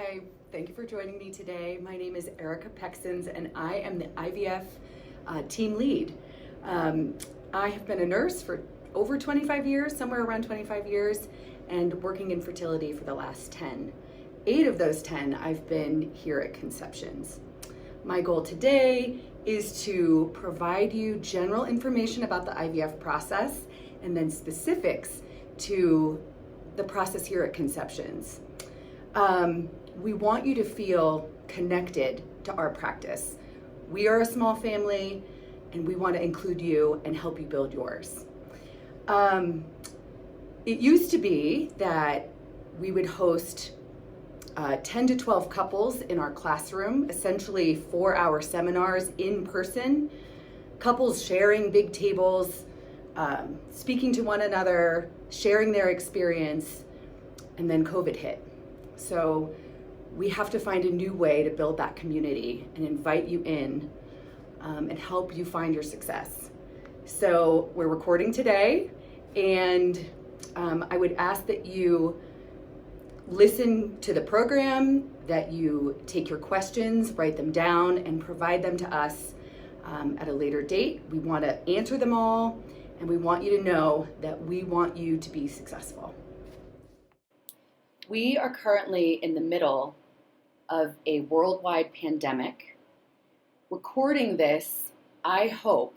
Hi, thank you for joining me today. My name is Erica Pexons and I am the IVF team lead. I have been a nurse for over 25 years, somewhere around 25 years, and working in fertility for the last 10. 8 of those 10 I've been here at Conceptions. My goal today is to provide you general information about the IVF process and then specifics to the process here at Conceptions. We want you to feel connected to our practice. We are a small family and we want to include you and help you build yours. It used to be that we would host 10 to 12 couples in our classroom, essentially 4-hour seminars in person, couples sharing big tables, speaking to one another, sharing their experience, and then COVID hit. So we have to find a new way to build that community and invite you in and help you find your success. So we're recording today, and I would ask that you listen to the program, that you take your questions, write them down, and provide them to us at a later date. We want to answer them all, and we want you to know that we want you to be successful. We are currently in the middle of a worldwide pandemic. Recording this, I hope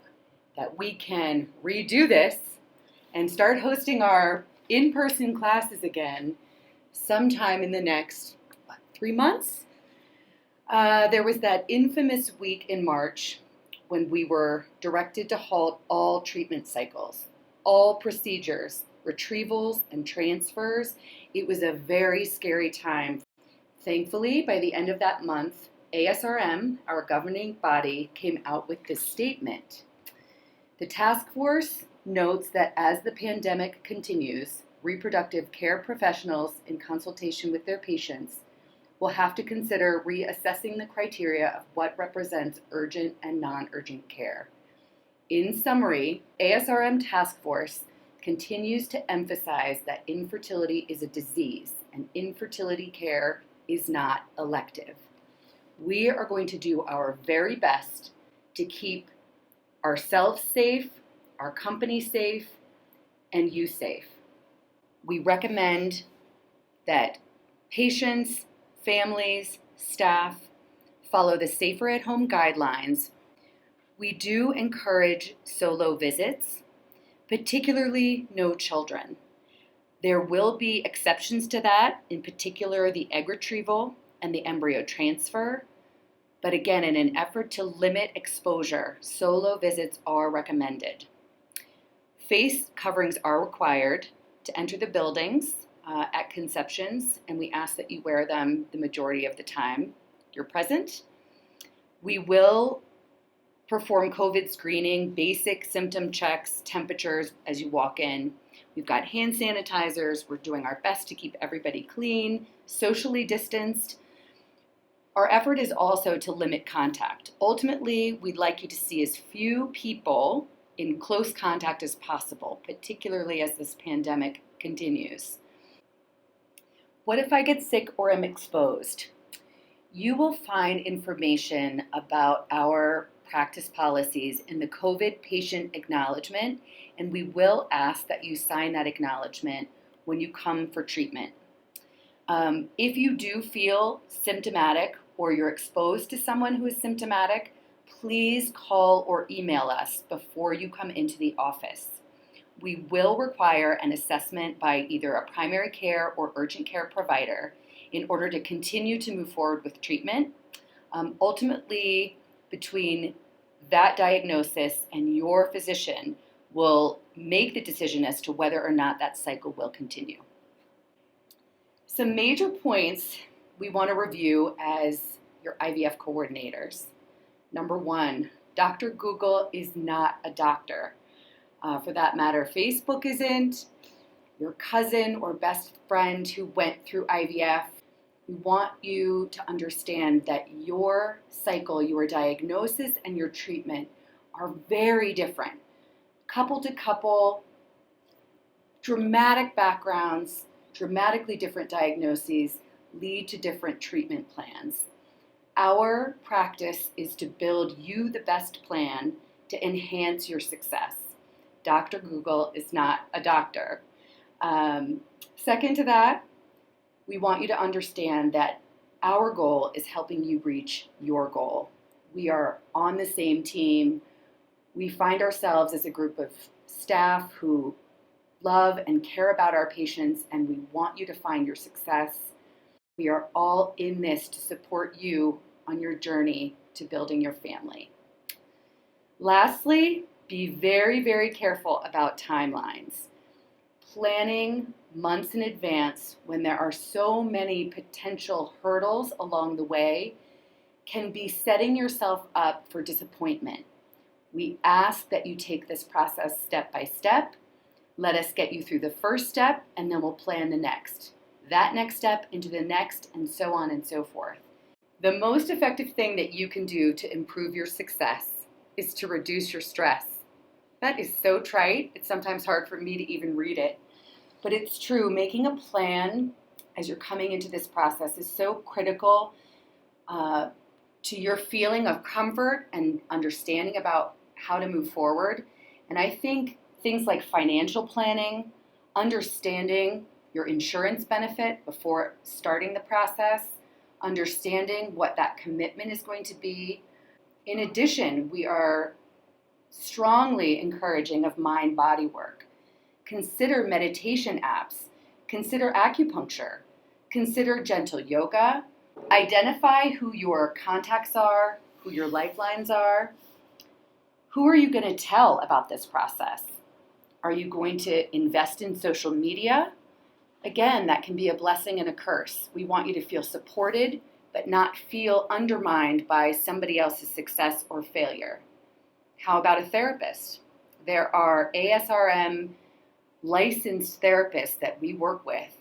that we can redo this and start hosting our in-person classes again sometime in the next 3 months. There was that infamous week in March when we were directed to halt all treatment cycles, all procedures, retrievals and transfers. It was a very scary time. Thankfully, by the end of that month, ASRM, our governing body, came out with this statement. The task force notes that as the pandemic continues, reproductive care professionals, in consultation with their patients, will have to consider reassessing the criteria of what represents urgent and non-urgent care. In summary, ASRM task force continues to emphasize that infertility is a disease and infertility care is not elective. We are going to do our very best to keep ourselves safe, our company safe, and you safe. We recommend that patients, families, staff follow the safer at home guidelines. We do encourage solo visits, particularly no children. There will be exceptions to that, in particular the egg retrieval and the embryo transfer. But again, in an effort to limit exposure, solo visits are recommended. Face coverings are required to enter the buildings at Conceptions, and we ask that you wear them the majority of the time you're present. We will perform COVID screening, basic symptom checks, temperatures as you walk in. We've got hand sanitizers. We're doing our best to keep everybody clean, socially distanced. Our effort is also to limit contact. Ultimately, we'd like you to see as few people in close contact as possible, particularly as this pandemic continues. What if I get sick or am exposed? You will find information about our practice policies in the COVID patient acknowledgement, and we will ask that you sign that acknowledgement when you come for treatment. If you do feel symptomatic or you're exposed to someone who is symptomatic, please call or email us before you come into the office. We will require an assessment by either a primary care or urgent care provider in order to continue to move forward with treatment. Ultimately, between that diagnosis and your physician will make the decision as to whether or not that cycle will continue. Some major points we want to review as your IVF coordinators. Number 1, Dr. Google is not a doctor. For that matter, Facebook isn't. Your cousin or best friend who went through IVF, we want you to understand that your cycle, your diagnosis, and your treatment are very different. Couple to couple, dramatic backgrounds, dramatically different diagnoses lead to different treatment plans. Our practice is to build you the best plan to enhance your success. Dr. Google is not a doctor. Second to that, we want you to understand that our goal is helping you reach your goal. We are on the same team. We find ourselves as a group of staff who love and care about our patients, and we want you to find your success. We are all in this to support you on your journey to building your family. Lastly, be very, very careful about timelines. Planning months in advance when there are so many potential hurdles along the way can be setting yourself up for disappointment. We ask that you take this process step by step. Let us get you through the first step, and then we'll plan the next. That next step into the next, and so on and so forth. The most effective thing that you can do to improve your success is to reduce your stress. That is so trite. It's sometimes hard for me to even read it. But it's true. Making a plan as you're coming into this process is so critical to your feeling of comfort and understanding about how to move forward. And I think things like financial planning, understanding your insurance benefit before starting the process, understanding what that commitment is going to be. In addition, we are strongly encouraging of mind-body work. Consider meditation apps. Consider acupuncture. Consider gentle yoga. Identify who your contacts are, who your lifelines are. Who are you going to tell about this process? Are you going to invest in social media? Again, that can be a blessing and a curse. We want you to feel supported, but not feel undermined by somebody else's success or failure. How about a therapist? There are ASRM licensed therapists that we work with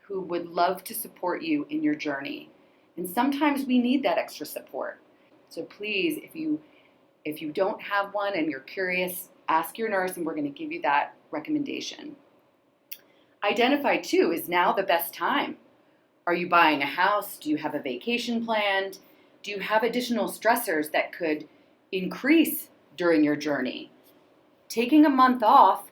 who would love to support you in your journey. And sometimes we need that extra support. So please, if you don't have one and you're curious, ask your nurse and we're going to give you that recommendation. Identify too, is now the best time? Are you buying a house? Do you have a vacation planned? Do you have additional stressors that could increase during your journey? Taking a month off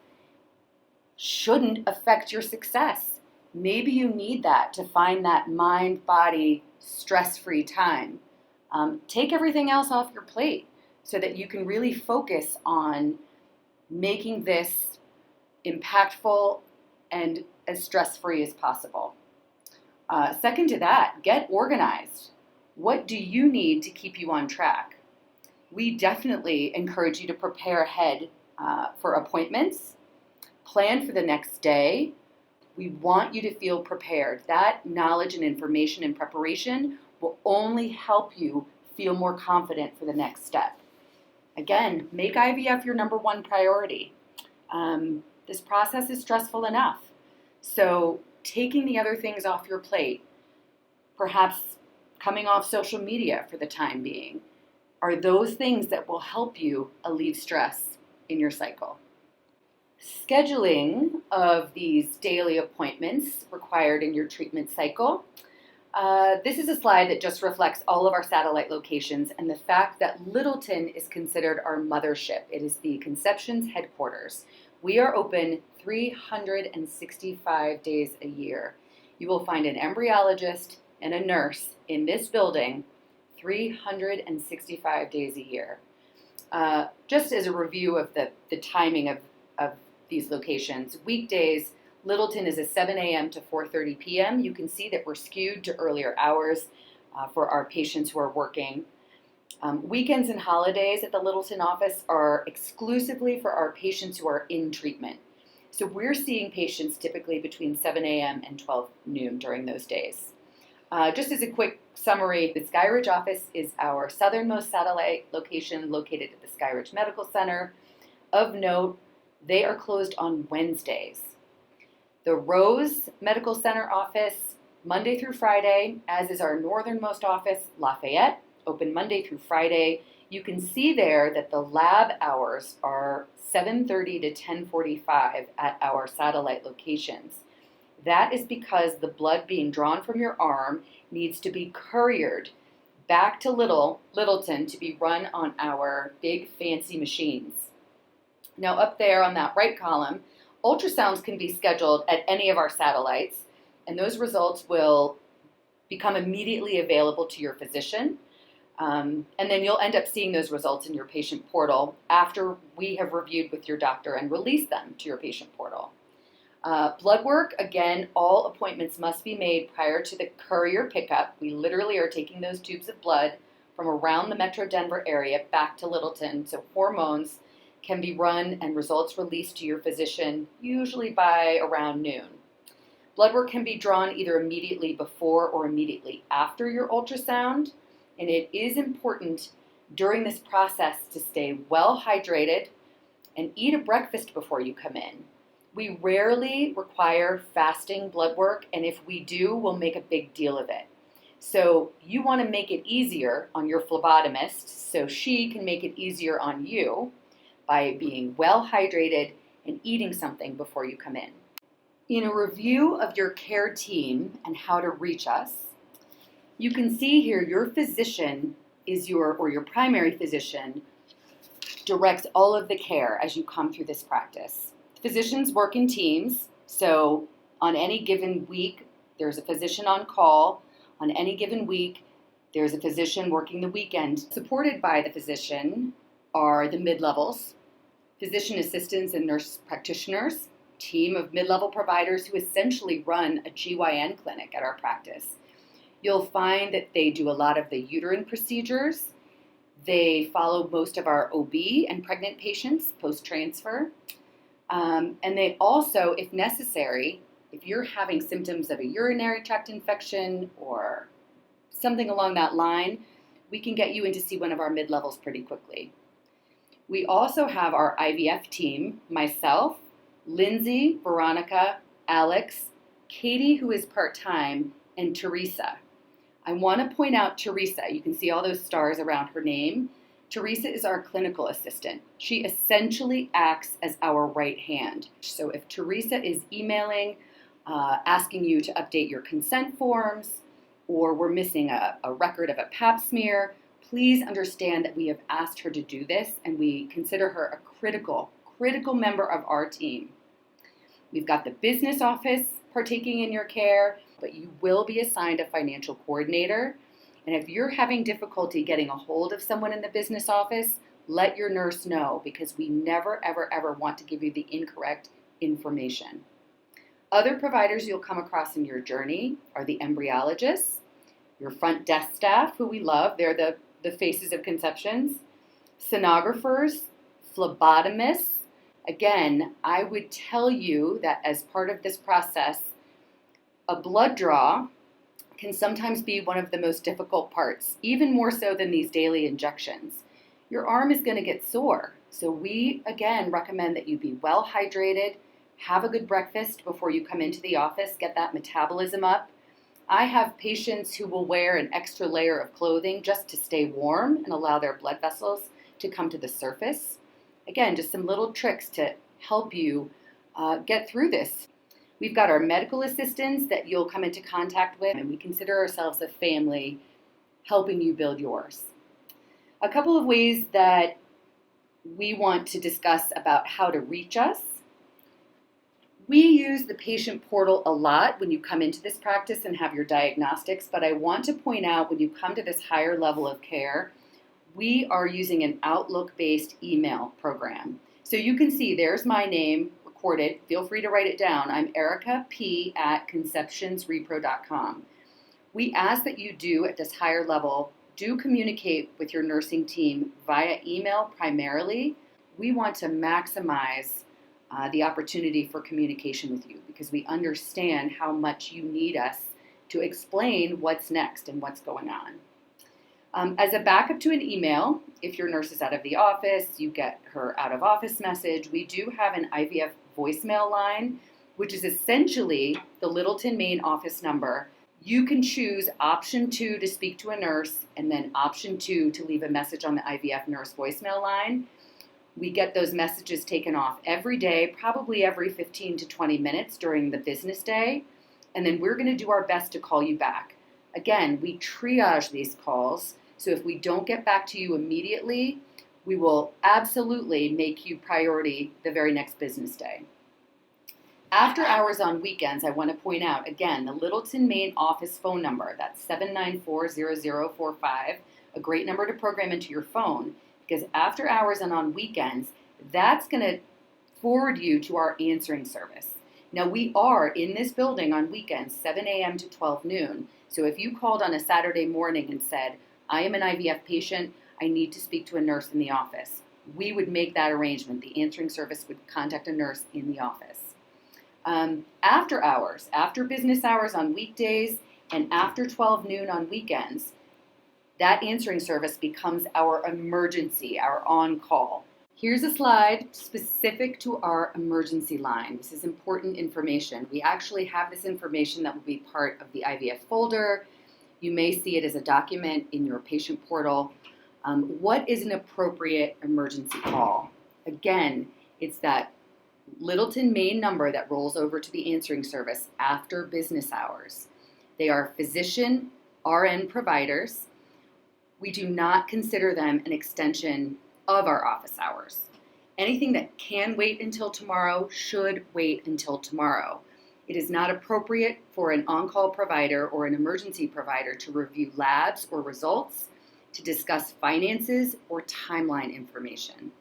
shouldn't affect your success. Maybe you need that to find that mind-body stress-free time. Take everything else off your plate so that you can really focus on making this impactful and as stress-free as possible. Second to that, get organized. What do you need to keep you on track? We definitely encourage you to prepare ahead for appointments, plan for the next day. We want you to feel prepared. That knowledge and information and preparation will only help you feel more confident for the next step. Again, make IVF your number one priority. This process is stressful enough. So taking the other things off your plate, perhaps coming off social media for the time being, are those things that will help you alleviate stress in your cycle. Scheduling of these daily appointments required in your treatment cycle. This is a slide that just reflects all of our satellite locations and the fact that Littleton is considered our mothership. It is the conception's headquarters. We are open 365 days a year. You will find an embryologist and a nurse in this building 365 days a year. Just as a review of the timing of these locations, weekdays, Littleton is a 7 a.m. to 4:30 p.m. You can see that we're skewed to earlier hours for our patients who are working. Weekends and holidays at the Littleton office are exclusively for our patients who are in treatment. So we're seeing patients typically between 7 a.m. and 12 noon during those days. Just as a quick summary, the Skyridge office is our southernmost satellite location located at the Skyridge Medical Center. Of note, they are closed on Wednesdays. The Rose Medical Center office, Monday through Friday, as is our northernmost office, Lafayette, open Monday through Friday. You can see there that the lab hours are 7:30 to 10:45 at our satellite locations. That is because the blood being drawn from your arm needs to be couriered back to Littleton to be run on our big fancy machines. Now up there on that right column, ultrasounds can be scheduled at any of our satellites, and those results will become immediately available to your physician. And then you'll end up seeing those results in your patient portal after we have reviewed with your doctor and released them to your patient portal. Blood work, again, all appointments must be made prior to the courier pickup. We literally are taking those tubes of blood from around the Metro Denver area back to Littleton, so hormones can be run and results released to your physician usually by around noon. Blood work can be drawn either immediately before or immediately after your ultrasound, and it is important during this process to stay well hydrated and eat a breakfast before you come in. We rarely require fasting blood work, and if we do, we'll make a big deal of it. So you want to make it easier on your phlebotomist so she can make it easier on you by being well hydrated and eating something before you come in. In a review of your care team and how to reach us, you can see here your physician is your primary physician directs all of the care as you come through this practice. Physicians work in teams, so on any given week, there's a physician on call. On any given week, there's a physician working the weekend. Supported by the physician are the mid-levels, physician assistants and nurse practitioners, team of mid-level providers who essentially run a GYN clinic at our practice. You'll find that they do a lot of the uterine procedures. They follow most of our OB and pregnant patients post-transfer. And they also, if necessary, if you're having symptoms of a urinary tract infection or something along that line, we can get you in to see one of our mid-levels pretty quickly. We also have our IVF team, myself, Lindsay, Veronica, Alex, Katie, who is part-time, and Teresa. I want to point out Teresa. You can see all those stars around her name. Teresa is our clinical assistant. She essentially acts as our right hand. So if Teresa is emailing, asking you to update your consent forms, or we're missing a record of a pap smear, please understand that we have asked her to do this, and we consider her a critical member of our team. We've got the business office partaking in your care, but you will be assigned a financial coordinator. And if you're having difficulty getting a hold of someone in the business office, let your nurse know, because we never, ever, ever want to give you the incorrect information. Other providers you'll come across in your journey are the embryologists, your front desk staff, who we love. They're the faces of conceptions, sonographers, phlebotomists. Again, I would tell you that as part of this process, a blood draw can sometimes be one of the most difficult parts, even more so than these daily injections. Your arm is going to get sore. So we, again, recommend that you be well hydrated, have a good breakfast before you come into the office, get that metabolism up. I have patients who will wear an extra layer of clothing just to stay warm and allow their blood vessels to come to the surface. Again, just some little tricks to help you get through this. We've got our medical assistants that you'll come into contact with, and we consider ourselves a family helping you build yours. A couple of ways that we want to discuss about how to reach us. We use the patient portal a lot when you come into this practice and have your diagnostics, but I want to point out when you come to this higher level of care, we are using an Outlook-based email program. So you can see there's my name recorded. Feel free to write it down. I'm Erica P. at conceptionsrepro.com. We ask that you do, at this higher level, do communicate with your nursing team via email primarily. We want to maximize the opportunity for communication with you because we understand how much you need us to explain what's next and what's going on. As a backup to an email, if your nurse is out of the office, you get her out of office message. We do have an IVF voicemail line, which is essentially the Littleton main office number. You can choose option 2 to speak to a nurse and then option 2 to leave a message on the IVF nurse voicemail line. We get those messages taken off every day, probably every 15 to 20 minutes during the business day. And then we're going to do our best to call you back. Again, we triage these calls. So if we don't get back to you immediately, we will absolutely make you priority the very next business day. After hours on weekends, I want to point out, again, the Littleton main office phone number, that's 794-0045, a great number to program into your phone, because after hours and on weekends, that's going to forward you to our answering service. Now, we are in this building on weekends, 7 a.m. to 12 noon. So if you called on a Saturday morning and said, I am an IVF patient, I need to speak to a nurse in the office, we would make that arrangement. The answering service would contact a nurse in the office. After hours, after business hours on weekdays, and after 12 noon on weekends, that answering service becomes our emergency, our on-call. Here's a slide specific to our emergency line. This is important information. We actually have this information that will be part of the IVF folder. You may see it as a document in your patient portal. What is an appropriate emergency call? Again, it's that Littleton main number that rolls over to the answering service after business hours. They are physician, RN providers. We do not consider them an extension of our office hours. Anything that can wait until tomorrow should wait until tomorrow. It is not appropriate for an on-call provider or an emergency provider to review labs or results, to discuss finances or timeline information.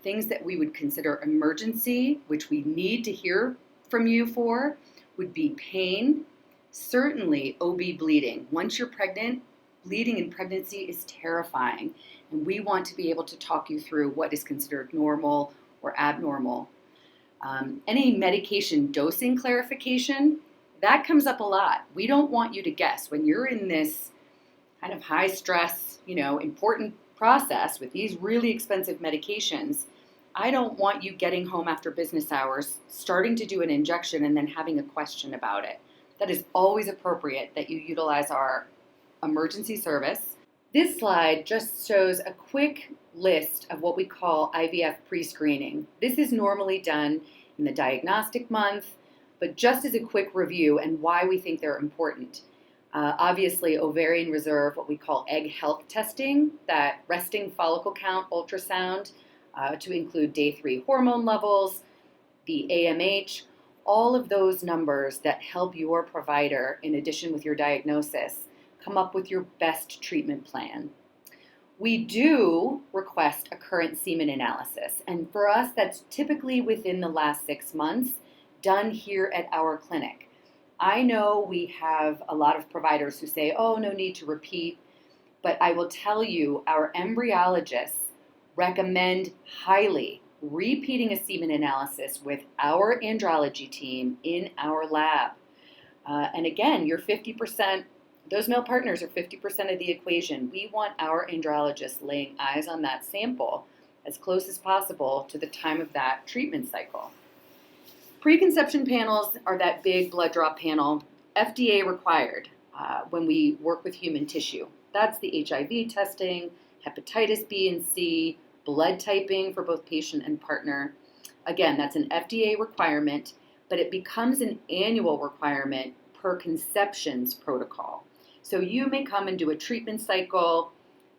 Things that we would consider emergency, which we need to hear from you for, would be pain, certainly OB bleeding. Once you're pregnant, bleeding in pregnancy is terrifying, and we want to be able to talk you through what is considered normal or abnormal. Any medication dosing clarification, that comes up a lot. We don't want you to guess. When you're in this kind of high stress, important process with these really expensive medications, I don't want you getting home after business hours, starting to do an injection, and then having a question about it. That is always appropriate that you utilize our emergency service. This slide just shows a quick list of what we call IVF pre-screening. This is normally done in the diagnostic month, but just as a quick review and why we think they're important. Obviously, ovarian reserve, what we call egg health testing, that resting follicle count ultrasound, to include day 3 hormone levels, the AMH, all of those numbers that help your provider, in addition with your diagnosis, come up with your best treatment plan. We do request a current semen analysis, and for us, that's typically within the last 6 months, done here at our clinic. I know we have a lot of providers who say, oh, no need to repeat, but I will tell you, our embryologists recommend highly repeating a semen analysis with our andrology team in our lab. And again, you're 50%, those male partners are 50% of the equation. We want our andrologists laying eyes on that sample as close as possible to the time of that treatment cycle. Preconception panels are that big blood draw panel, FDA required when we work with human tissue. That's the HIV testing, hepatitis B and C, blood typing for both patient and partner. Again, that's an FDA requirement, but it becomes an annual requirement per conceptions protocol. So you may come and do a treatment cycle,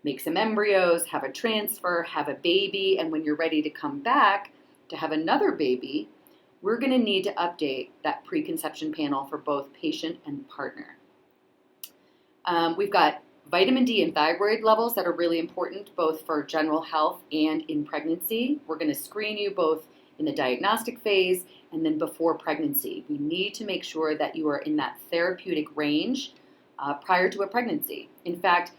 make some embryos, have a transfer, have a baby, and when you're ready to come back to have another baby, we're going to need to update that preconception panel for both patient and partner. We've got vitamin D and thyroid levels that are really important both for general health and in pregnancy. We're going to screen you both in the diagnostic phase and then before pregnancy. We need to make sure that you are in that therapeutic range prior to a pregnancy. In fact,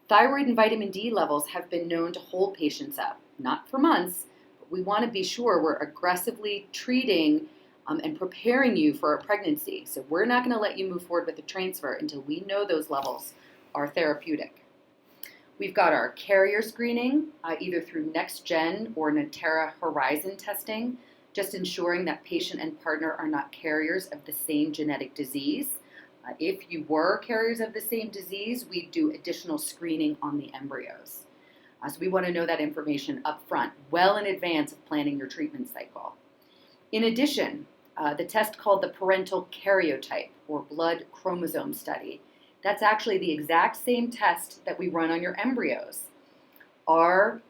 thyroid and vitamin D levels have been known to hold patients up, not for months, but we want to be sure we're aggressively treating and preparing you for a pregnancy. So we're not going to let you move forward with the transfer until we know those levels are therapeutic. We've got our carrier screening, either through NextGen or Natera Horizon testing, just ensuring that patient and partner are not carriers of the same genetic disease. If you were carriers of the same disease, we do additional screening on the embryos. So we want to know that information up front, well in advance of planning your treatment cycle. In addition, the test called the parental karyotype or blood chromosome study, that's actually the exact same test that we run on your embryos. Our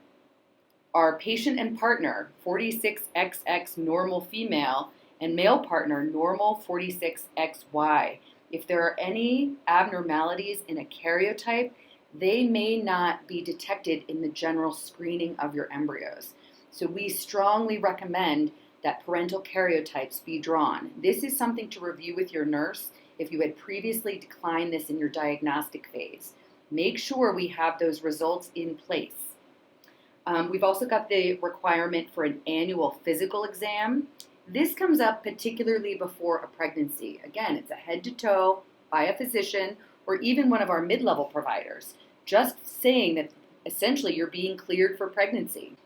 patient and partner, 46XX normal female, and male partner, normal 46XY. If there are any abnormalities in a karyotype, they may not be detected in the general screening of your embryos. So we strongly recommend that parental karyotypes be drawn. This is something to review with your nurse if you had previously declined this in your diagnostic phase. Make sure we have those results in place. We've also got the requirement for an annual physical exam. This comes up particularly before a pregnancy. Again, it's a head-to-toe by a physician or even one of our mid-level providers, just saying that essentially you're being cleared for pregnancy.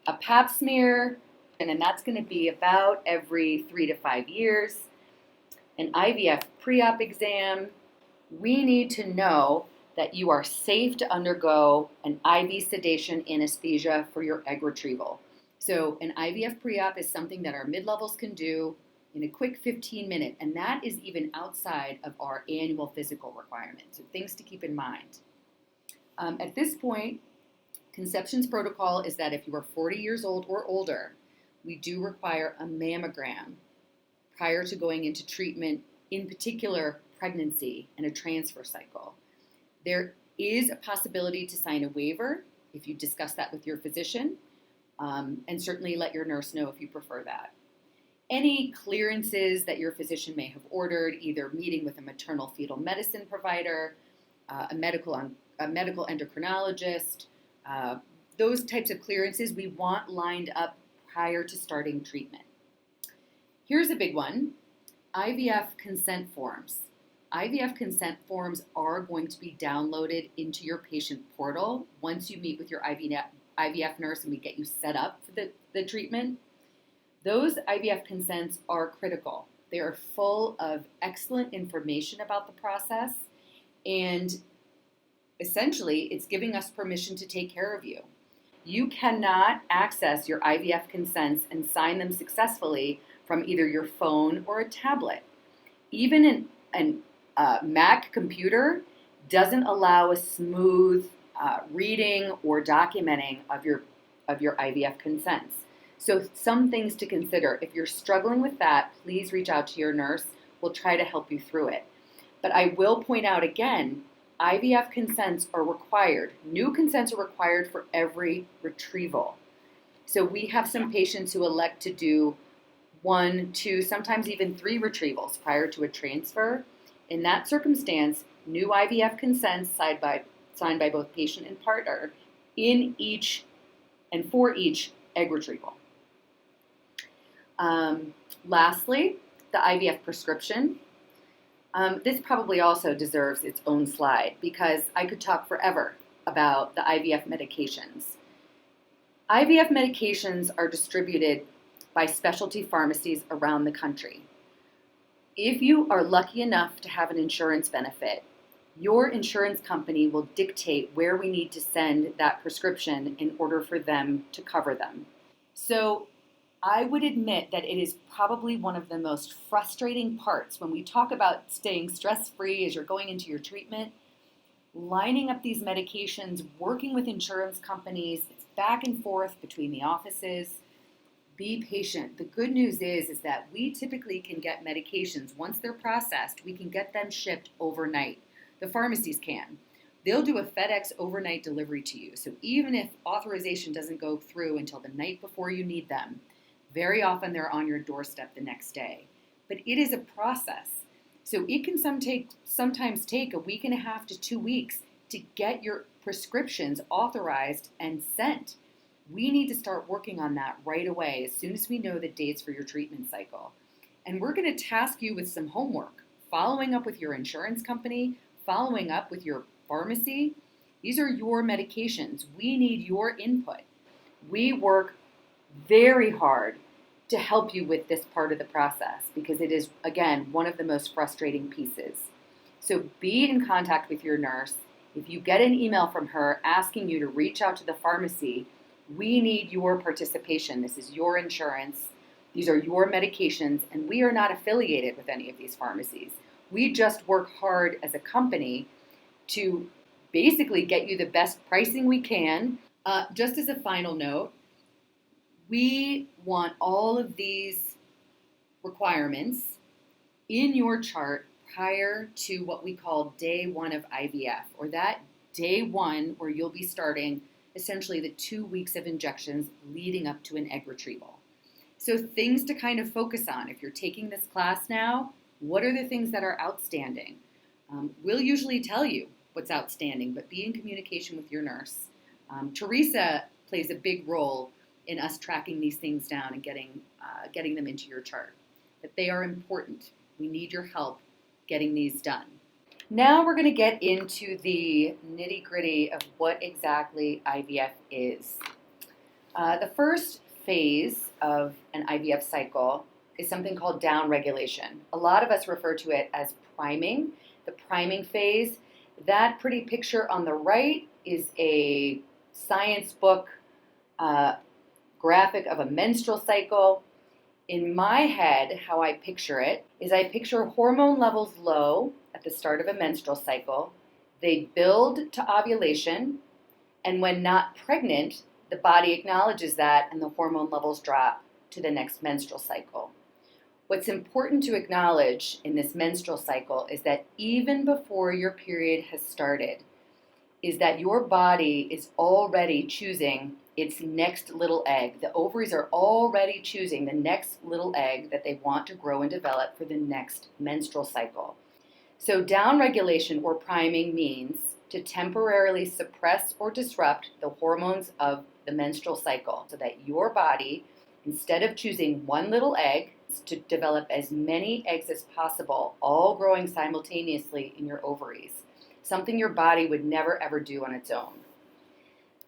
A pap smear, and that's going to be about every 3 to 5 years. An IVF pre-op exam. We need to know that you are safe to undergo an IV sedation anesthesia for your egg retrieval. So an IVF pre-op is something that our mid-levels can do in a quick 15-minute, and that is even outside of our annual physical requirement. So things to keep in mind. At this point, conception's protocol is that if you are 40 years old or older, we do require a mammogram prior to going into treatment, in particular pregnancy and a transfer cycle. There is a possibility to sign a waiver if you discuss that with your physician, and certainly let your nurse know if you prefer that. Any clearances that your physician may have ordered, either meeting with a maternal fetal medicine provider, a medical endocrinologist, those types of clearances we want lined up prior to starting treatment. Here's a big one, IVF consent forms. IVF consent forms are going to be downloaded into your patient portal once you meet with your IVF nurse and we get you set up for the treatment. Those IVF consents are critical. They are full of excellent information about the process, and essentially it's giving us permission to take care of you. You cannot access your IVF consents and sign them successfully from either your phone or a tablet. Even an Mac computer doesn't allow a smooth reading or documenting of your IVF consents. So some things to consider. If you're struggling with that, please reach out to your nurse. We'll try to help you through it. But I will point out again, IVF consents are required. New consents are required for every retrieval. So we have some patients who elect to do 1, 2, sometimes even 3 retrievals prior to a transfer. In that circumstance, new IVF consents signed by both patient and partner in each and for each egg retrieval. Lastly, the IVF prescription. This probably also deserves its own slide because I could talk forever about the IVF medications. IVF medications are distributed by specialty pharmacies around the country. If you are lucky enough to have an insurance benefit, your insurance company will dictate where we need to send that prescription in order for them to cover them. So I would admit that it is probably one of the most frustrating parts when we talk about staying stress-free as you're going into your treatment, lining up these medications, working with insurance companies, it's back and forth between the offices. Be patient. The good news is that we typically can get medications, once they're processed, we can get them shipped overnight. The pharmacies can. They'll do a FedEx overnight delivery to you. So even if authorization doesn't go through until the night before you need them, very often they're on your doorstep the next day. But it is a process. So it can sometimes take a week and a half to 2 weeks to get your prescriptions authorized and sent. We need to start working on that right away as soon as we know the dates for your treatment cycle. And we're going to task you with some homework, following up with your insurance company, following up with your pharmacy. These are your medications. We need your input. We work very hard to help you with this part of the process because it is, again, one of the most frustrating pieces. So be in contact with your nurse. If you get an email from her asking you to reach out to the pharmacy, we need your participation. This is your insurance. These are your medications, and we are not affiliated with any of these pharmacies. We just work hard as a company to basically get you the best pricing we can. Just as a final note, we want all of these requirements in your chart prior to what we call day one of IVF, or that day one where you'll be starting essentially the 2 weeks of injections leading up to an egg retrieval. So things to kind of focus on. If you're taking this class now, what are the things that are outstanding? We'll usually tell you what's outstanding, but be in communication with your nurse. Teresa plays a big role in us tracking these things down and getting them into your chart. But they are important. We need your help getting these done. Now we're going to get into the nitty-gritty of what exactly IVF is. The first phase of an IVF cycle is something called downregulation. A lot of us refer to it as priming. The priming phase, that pretty picture on the right is a science book graphic of a menstrual cycle. In my head, how I picture it is I picture hormone levels low at the start of a menstrual cycle. They build to ovulation, and when not pregnant, the body acknowledges that and the hormone levels drop to the next menstrual cycle. What's important to acknowledge in this menstrual cycle is that even before your period has started, is that your body is already choosing its next little egg. The ovaries are already choosing the next little egg that they want to grow and develop for the next menstrual cycle. So downregulation or priming means to temporarily suppress or disrupt the hormones of the menstrual cycle so that your body, instead of choosing one little egg, is to develop as many eggs as possible, all growing simultaneously in your ovaries. Something your body would never ever do on its own.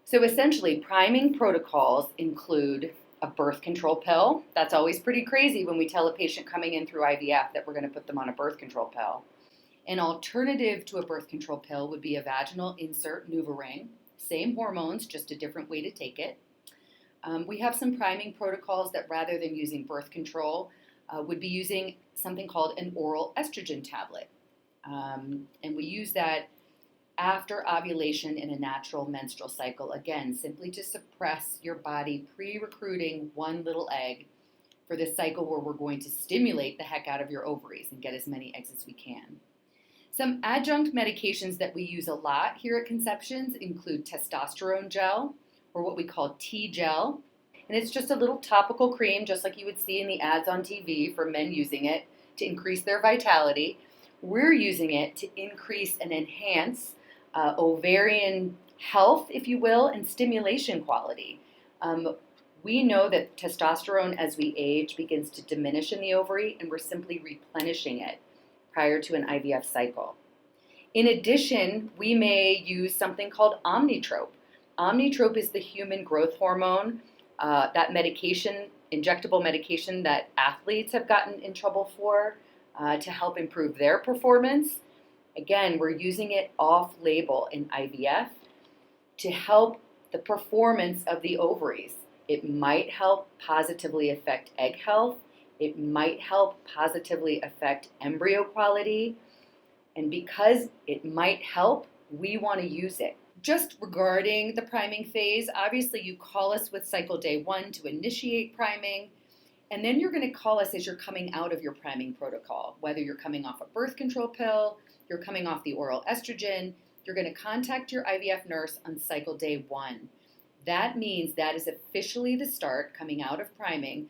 So essentially, priming protocols include a birth control pill. That's always pretty crazy when we tell a patient coming in through IVF that we're going to put them on a birth control pill. An alternative to a birth control pill would be a vaginal insert NuvaRing. Same hormones, just a different way to take it. We have some priming protocols that rather than using birth control, would be using something called an oral estrogen tablet. And we use that after ovulation in a natural menstrual cycle, again, simply to suppress your body pre-recruiting one little egg for the cycle where we're going to stimulate the heck out of your ovaries and get as many eggs as we can. Some adjunct medications that we use a lot here at Conceptions include testosterone gel, or what we call T-gel. And it's just a little topical cream, just like you would see in the ads on TV for men using it to increase their vitality. We're using it to increase and enhance ovarian health, if you will, and stimulation quality. We know that testosterone as we age begins to diminish in the ovary, and we're simply replenishing it prior to an IVF cycle. In addition, we may use something called Omnitrope. Omnitrope is the human growth hormone, that medication, injectable medication that athletes have gotten in trouble for to help improve their performance. Again, we're using it off-label in IVF to help the performance of the ovaries. It might help positively affect egg health. It might help positively affect embryo quality. And because it might help, we want to use it. Just regarding the priming phase, obviously you call us with cycle day 1 to initiate priming. And then you're going to call us as you're coming out of your priming protocol, whether you're coming off a birth control pill, you're coming off the oral estrogen, you're going to contact your IVF nurse on cycle day 1. That means that is officially the start coming out of priming.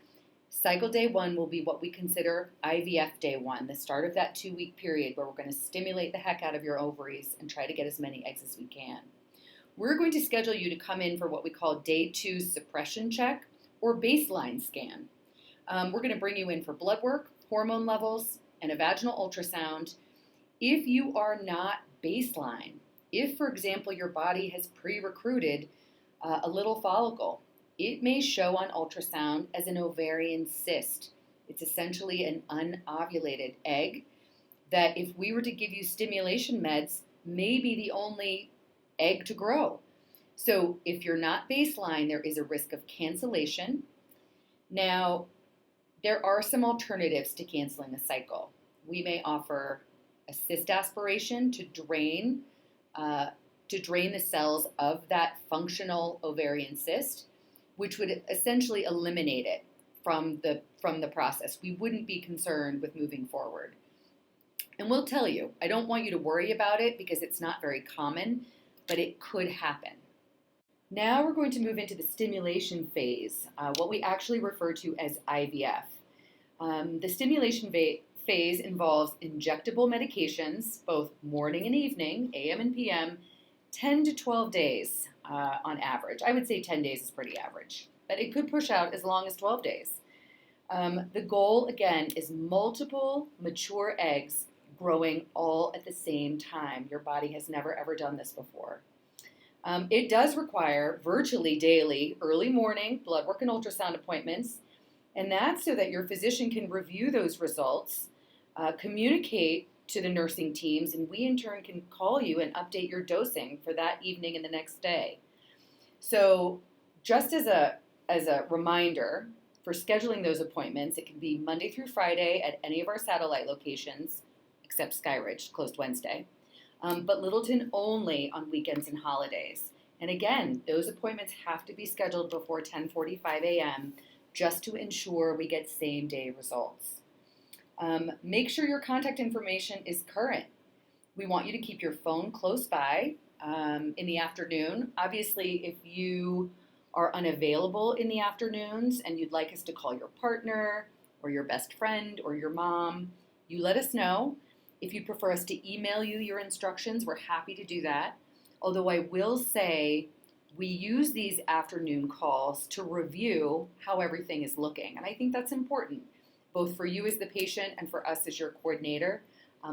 Cycle day 1 will be what we consider IVF day 1, the start of that 2-week period where we're going to stimulate the heck out of your ovaries and try to get as many eggs as we can. We're going to schedule you to come in for what we call day 2 suppression check or baseline scan. We're going to bring you in for blood work, hormone levels, and a vaginal ultrasound. If you are not baseline, if, for example, your body has pre-recruited a little follicle, it may show on ultrasound as an ovarian cyst. It's essentially an unovulated egg that if we were to give you stimulation meds, may be the only egg to grow. So if you're not baseline, there is a risk of cancellation. Now, there are some alternatives to canceling a cycle. We may offer a cyst aspiration to drain the cells of that functional ovarian cyst, which would essentially eliminate it from the process. We wouldn't be concerned with moving forward. And we'll tell you, I don't want you to worry about it because it's not very common, but it could happen. Now we're going to move into the stimulation phase, what we actually refer to as IVF. The stimulation phase involves injectable medications, both morning and evening, AM and PM, 10 to 12 days on average. I would say 10 days is pretty average, but it could push out as long as 12 days. The goal, again, is multiple mature eggs growing all at the same time. Your body has never, ever done this before. It does require virtually daily early morning blood work and ultrasound appointments, and that's so that your physician can review those results, communicate to the nursing teams, and we in turn can call you and update your dosing for that evening and the next day. So just as a reminder for scheduling those appointments, it can be Monday through Friday at any of our satellite locations, except Skyridge, closed Wednesday. But Littleton only on weekends and holidays. And again, those appointments have to be scheduled before 10:45 a.m. just to ensure we get same-day results. Make sure your contact information is current. We want you to keep your phone close by in the afternoon. Obviously, if you are unavailable in the afternoons and you'd like us to call your partner or your best friend or your mom, you let us know. If you prefer us to email you your instructions, we're happy to do that. Although I will say we use these afternoon calls to review how everything is looking. And I think that's important, both for you as the patient and for us as your coordinator,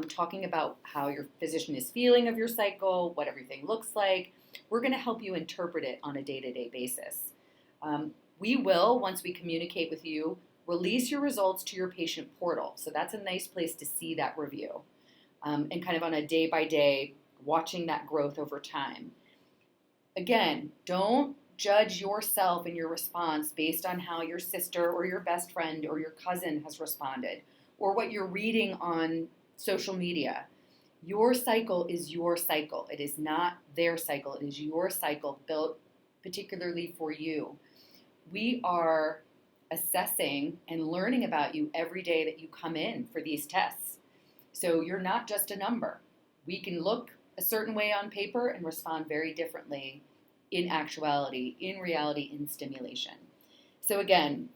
talking about how your physician is feeling of your cycle, what everything looks like. We're going to help you interpret it on a day-to-day basis. We will, once we communicate with you, release your results to your patient portal. So that's a nice place to see that review. And kind of on a day-by-day, watching that growth over time. Again, don't judge yourself and your response based on how your sister or your best friend or your cousin has responded or what you're reading on social media. Your cycle is your cycle. It is not their cycle. It is your cycle built particularly for you. We are assessing and learning about you every day that you come in for these tests. So you're not just a number. We can look a certain way on paper and respond very differently in actuality, in reality, in stimulation. So again,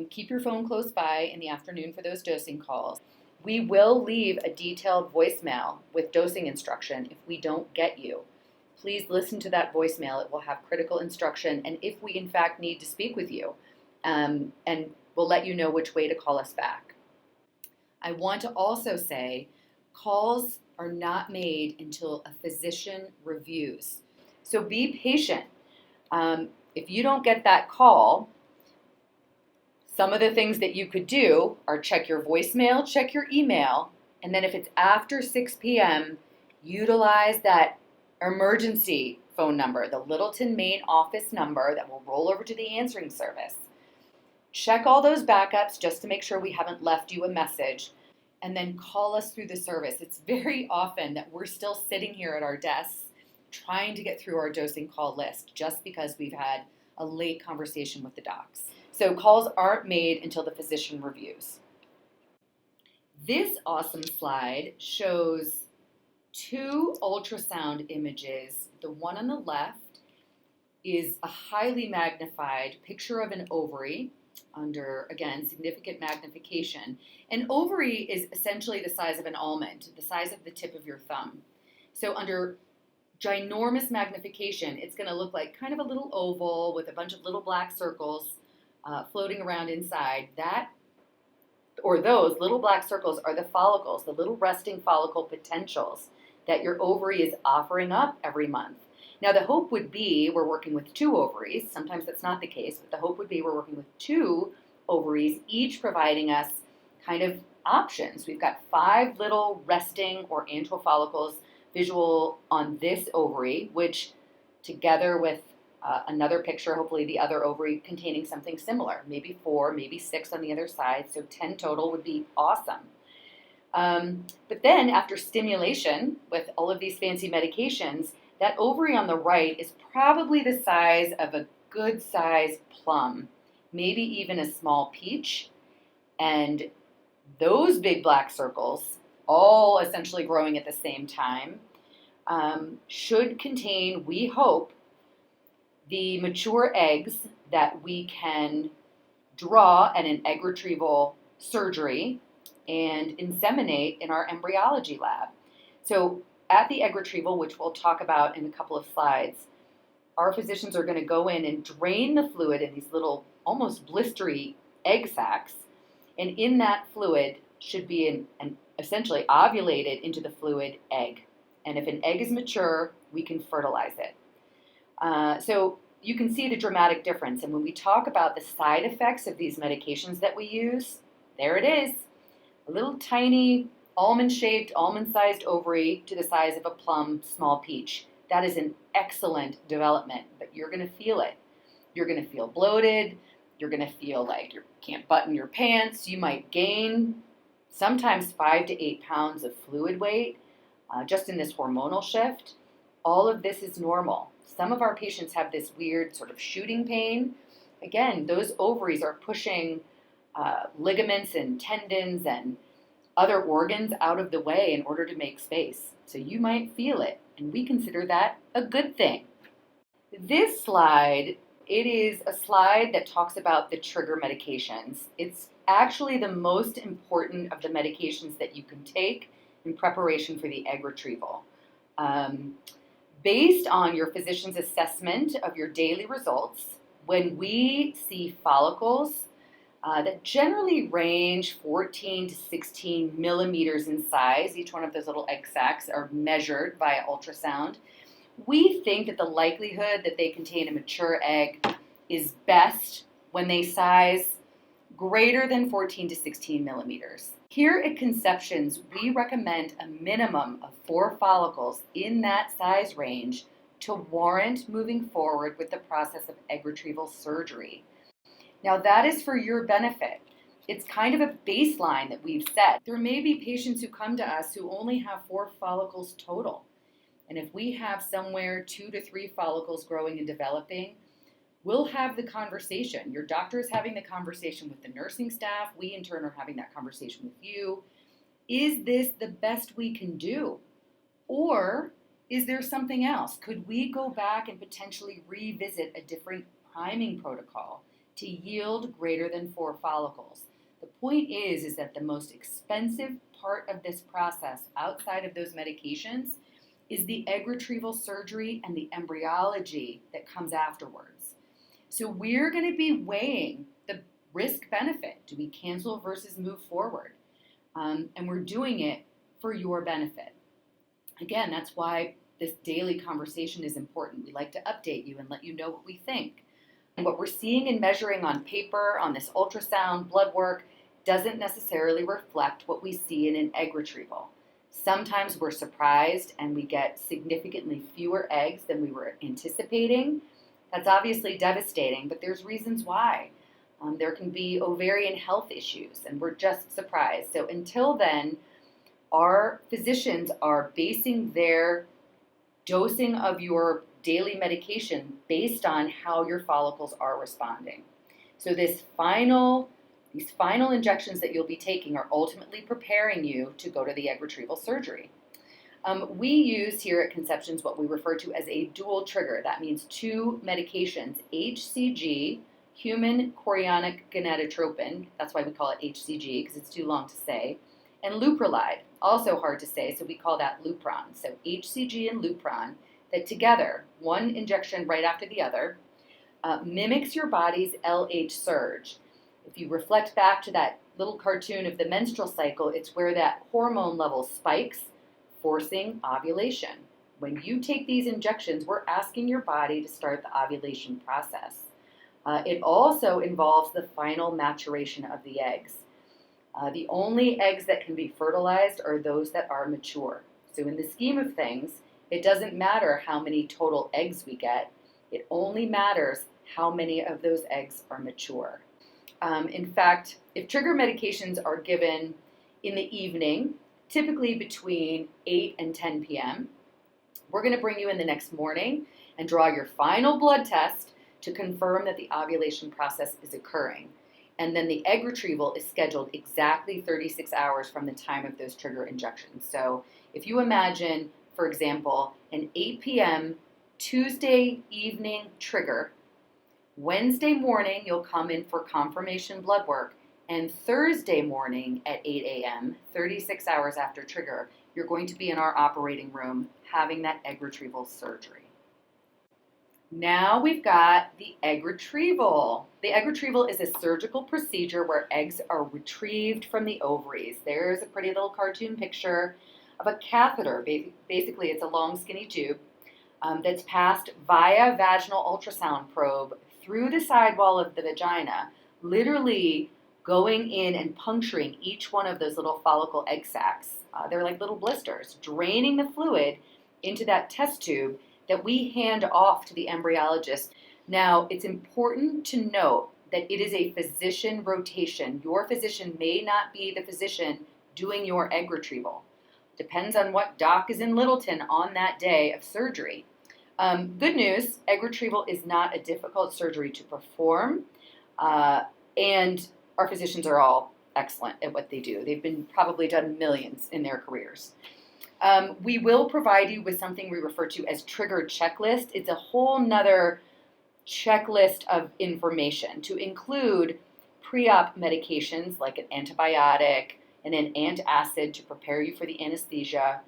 keep your phone close by in the afternoon for those dosing calls. We will leave a detailed voicemail with dosing instruction if we don't get you. Please listen to that voicemail. It will have critical instruction, and if we in fact need to speak with you, and we'll let you know which way to call us back. I want to also say calls are not made until a physician reviews. So be patient. If you don't get that call, some of the things that you could do are check your voicemail, check your email, and then if it's after 6 p.m., utilize that emergency phone number, the Littleton main office number that will roll over to the answering service. Check all those backups just to make sure we haven't left you a message, and then call us through the service. It's very often that we're still sitting here at our desks trying to get through our dosing call list just because we've had a late conversation with the docs. So calls aren't made until the physician reviews. This awesome slide shows two ultrasound images. The one on the left is a highly magnified picture of an ovary under, again, significant magnification. An ovary is essentially the size of an almond, the size of the tip of your thumb. So under ginormous magnification, it's going to look like kind of a little oval with a bunch of little black circles floating around inside. Those little black circles are the follicles, the little resting follicle potentials that your ovary is offering up every month. Now, the hope would be we're working with two ovaries. Sometimes that's not the case, but the hope would be we're working with two ovaries, each providing us kind of options. We've got 5 little resting or antral follicles visual on this ovary, which together with another picture, hopefully the other ovary containing something similar, maybe 4, maybe 6 on the other side, so 10 total would be awesome. But then after stimulation with all of these fancy medications, that ovary on the right is probably the size of a good size plum, maybe even a small peach. And those big black circles, all essentially growing at the same time, should contain, we hope, the mature eggs that we can draw at an egg retrieval surgery and inseminate in our embryology lab. So at the egg retrieval, which we'll talk about in a couple of slides, our physicians are going to go in and drain the fluid in these little almost blistery egg sacs. And in that fluid should be an essentially ovulated into the fluid egg. And if an egg is mature, we can fertilize it. So you can see the dramatic difference. And when we talk about the side effects of these medications that we use, there it is. A little tiny almond-shaped, almond-sized ovary to the size of a plum, small peach. That is an excellent development, but you're going to feel it. You're going to feel bloated. You're going to feel like you can't button your pants. You might gain sometimes 5 to 8 pounds of fluid weight just in this hormonal shift. All of this is normal. Some of our patients have this weird sort of shooting pain. Again, those ovaries are pushing ligaments and tendons and other organs out of the way in order to make space. So you might feel it, and we consider that a good thing. This slide, it is a slide that talks about the trigger medications. It's actually the most important of the medications that you can take in preparation for the egg retrieval. Based on your physician's assessment of your daily results, when we see follicles that generally range 14 to 16 millimeters in size, each one of those little egg sacs are measured via ultrasound, we think that the likelihood that they contain a mature egg is best when they size greater than 14 to 16 millimeters. Here at Conceptions, we recommend a minimum of 4 follicles in that size range to warrant moving forward with the process of egg retrieval surgery. Now that is for your benefit. It's kind of a baseline that we've set. There may be patients who come to us who only have 4 follicles total. And if we have somewhere 2 to 3 follicles growing and developing, we'll have the conversation. Your doctor is having the conversation with the nursing staff. We in turn are having that conversation with you. Is this the best we can do? Or is there something else? Could we go back and potentially revisit a different priming protocol to yield greater than 4 follicles? The point is that the most expensive part of this process outside of those medications is the egg retrieval surgery and the embryology that comes afterwards. So we're going to be weighing the risk benefit. Do we cancel versus move forward? And we're doing it for your benefit. Again, that's why this daily conversation is important. We like to update you and let you know what we think. And what we're seeing and measuring on paper, on this ultrasound, blood work, doesn't necessarily reflect what we see in an egg retrieval. Sometimes we're surprised and we get significantly fewer eggs than we were anticipating. That's obviously devastating, but there's reasons why. There can be ovarian health issues, and we're just surprised. So until then, our physicians are basing their dosing of your daily medication based on how your follicles are responding. So these final injections that you'll be taking are ultimately preparing you to go to the egg retrieval surgery. We use here at Conceptions what we refer to as a dual trigger. That means 2 medications, HCG, human chorionic gonadotropin, that's why we call it HCG because it's too long to say, and Leuprolide, also hard to say, so we call that Lupron. So HCG and Lupron, that together, one injection right after the other, mimics your body's LH surge. If you reflect back to that little cartoon of the menstrual cycle, it's where that hormone level spikes, forcing ovulation. When you take these injections, we're asking your body to start the ovulation process. It also involves the final maturation of the eggs. The only eggs that can be fertilized are those that are mature. So in the scheme of things, it doesn't matter how many total eggs we get. It only matters how many of those eggs are mature. In fact, if trigger medications are given in the evening, typically between 8 and 10 p.m., we're going to bring you in the next morning and draw your final blood test to confirm that the ovulation process is occurring. And then the egg retrieval is scheduled exactly 36 hours from the time of those trigger injections. So if you imagine, for example, an 8 p.m. Tuesday evening trigger, Wednesday morning you'll come in for confirmation blood work, and Thursday morning at 8 a.m., 36 hours after trigger, you're going to be in our operating room having that egg retrieval surgery. Now we've got the egg retrieval. The egg retrieval is a surgical procedure where eggs are retrieved from the ovaries. There's a pretty little cartoon picture of a catheter. Basically, it's a long, skinny tube that's passed via vaginal ultrasound probe through the sidewall of the vagina, literally going in and puncturing each one of those little follicle egg sacs. They're like little blisters, draining the fluid into that test tube that we hand off to the embryologist. Now, it's important to note that it is a physician rotation. Your physician may not be the physician doing your egg retrieval. Depends on what doc is in Littleton on that day of surgery. Good news, egg retrieval is not a difficult surgery to perform, and our physicians are all excellent at what they do. They've been probably done millions in their careers. We will provide you with something we refer to as trigger checklist. It's a whole nother checklist of information to include pre-op medications like an antibiotic and an antacid to prepare you for the anesthesia.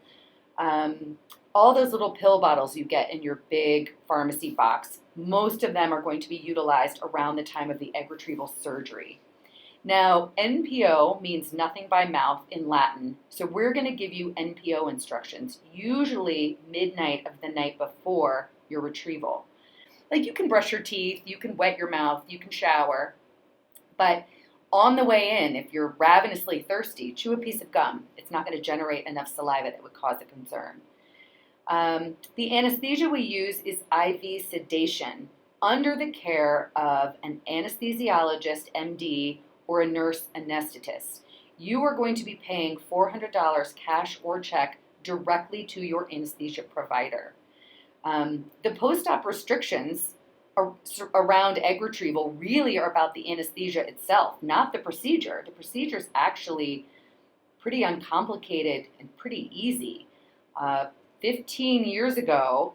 All those little pill bottles you get in your big pharmacy box, most of them are going to be utilized around the time of the egg retrieval surgery. Now, NPO means nothing by mouth in Latin, so we're going to give you NPO instructions, usually midnight of the night before your retrieval. Like, you can brush your teeth, you can wet your mouth, you can shower, but on the way in, if you're ravenously thirsty, chew a piece of gum. It's not going to generate enough saliva that would cause a concern. The anesthesia we use is IV sedation under the care of an anesthesiologist, MD, or a nurse anesthetist. You are going to be paying $400 cash or check directly to your anesthesia provider. The post-op restrictions around egg retrieval really are about the anesthesia itself, not the procedure. The procedure is actually pretty uncomplicated and pretty easy. 15 years ago,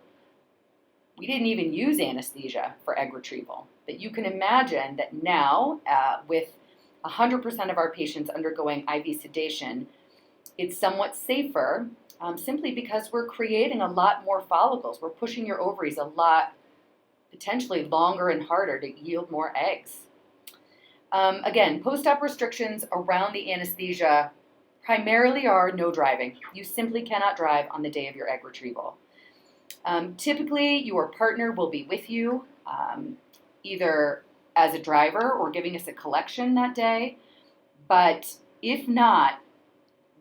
we didn't even use anesthesia for egg retrieval. But you can imagine that now, with 100% of our patients undergoing IV sedation, it's somewhat safer simply because we're creating a lot more follicles. We're pushing your ovaries a lot, potentially longer and harder to yield more eggs. Again, post-op restrictions around the anesthesia primarily are no driving. You simply cannot drive on the day of your egg retrieval. Typically, your partner will be with you, either as a driver or giving us a collection that day. But if not,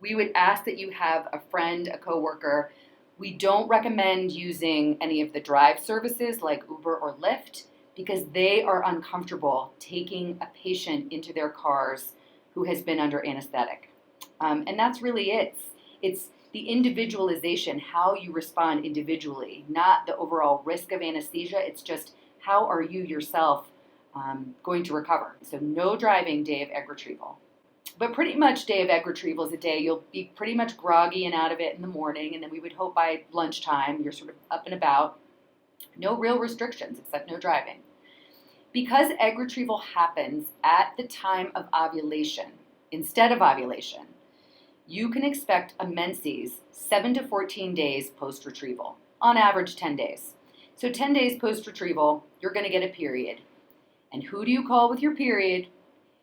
we would ask that you have a friend, a coworker. We don't recommend using any of the drive services like Uber or Lyft because they are uncomfortable taking a patient into their cars who has been under anesthetic. And that's really it. It's the individualization, how you respond individually, not the overall risk of anesthesia. It's just how are you yourself going to recover. So no driving day of egg retrieval. But pretty much day of egg retrieval is a day you'll be pretty much groggy and out of it in the morning, and then we would hope by lunchtime you're sort of up and about. No real restrictions except no driving. Because egg retrieval happens at the time of ovulation instead of ovulation, you can expect a menses 7 to 14 days post-retrieval, on average 10 days. So 10 days post-retrieval, you're going to get a period. And who do you call with your period?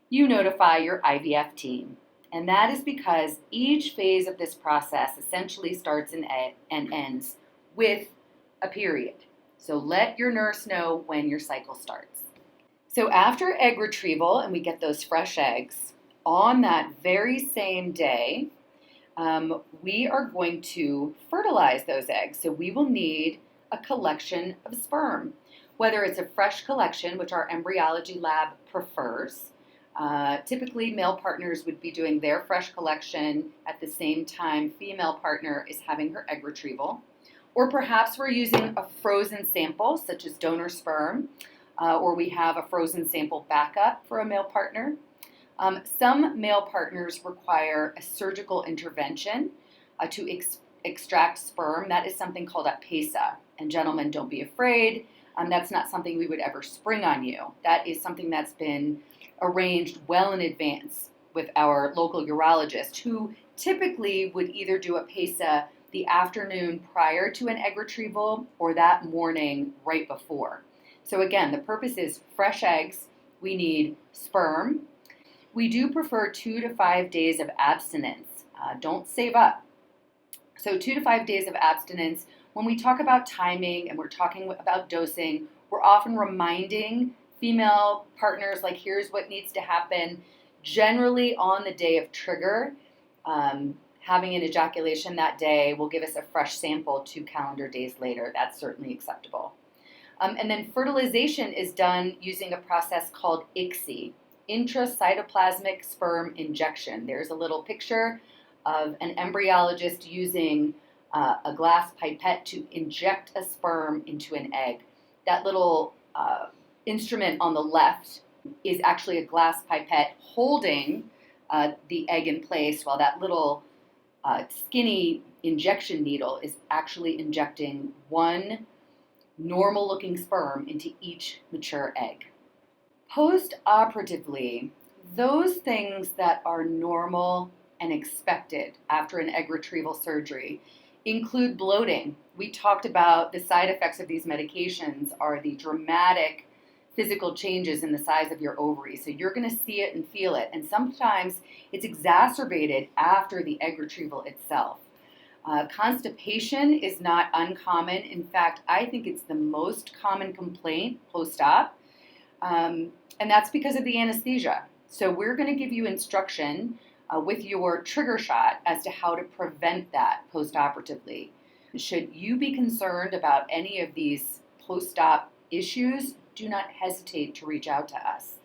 You notify your IVF team. And that is because each phase of this process essentially starts and ends with a period. So let your nurse know when your cycle starts. So after egg retrieval, and we get those fresh eggs, on that very same day, we are going to fertilize those eggs. So we will need a collection of sperm, whether it's a fresh collection, which our embryology lab prefers. Typically, male partners would be doing their fresh collection at the same time female partner is having her egg retrieval. Or perhaps we're using a frozen sample, such as donor sperm, or we have a frozen sample backup for a male partner. Some male partners require a surgical intervention to extract sperm. That is something called a PESA. And gentlemen, don't be afraid. That's not something we would ever spring on you. That is something that's been arranged well in advance with our local urologist, who typically would either do a PESA the afternoon prior to an egg retrieval or that morning right before. So again, the purpose is fresh eggs. We need sperm. We do prefer 2 to 5 days of abstinence. Don't save up. So 2 to 5 days of abstinence. When we talk about timing and we're talking about dosing, we're often reminding female partners, like, here's what needs to happen. Generally on the day of trigger, having an ejaculation that day will give us a fresh sample 2 calendar days later. That's certainly acceptable. And then fertilization is done using a process called ICSI, intracytoplasmic sperm injection. There's a little picture of an embryologist using a glass pipette to inject a sperm into an egg. That little instrument on the left is actually a glass pipette holding the egg in place, while that little skinny injection needle is actually injecting one normal-looking sperm into each mature egg. Post-operatively, those things that are normal and expected after an egg retrieval surgery include bloating. We talked about the side effects of these medications are the dramatic physical changes in the size of your ovaries. So you're going to see it and feel it. And sometimes it's exacerbated after the egg retrieval itself. Constipation is not uncommon. In fact, I think it's the most common complaint post-op. And that's because of the anesthesia. So we're going to give you instruction with your trigger shot as to how to prevent that post-operatively. Should you be concerned about any of these post-op issues, do not hesitate to reach out to us.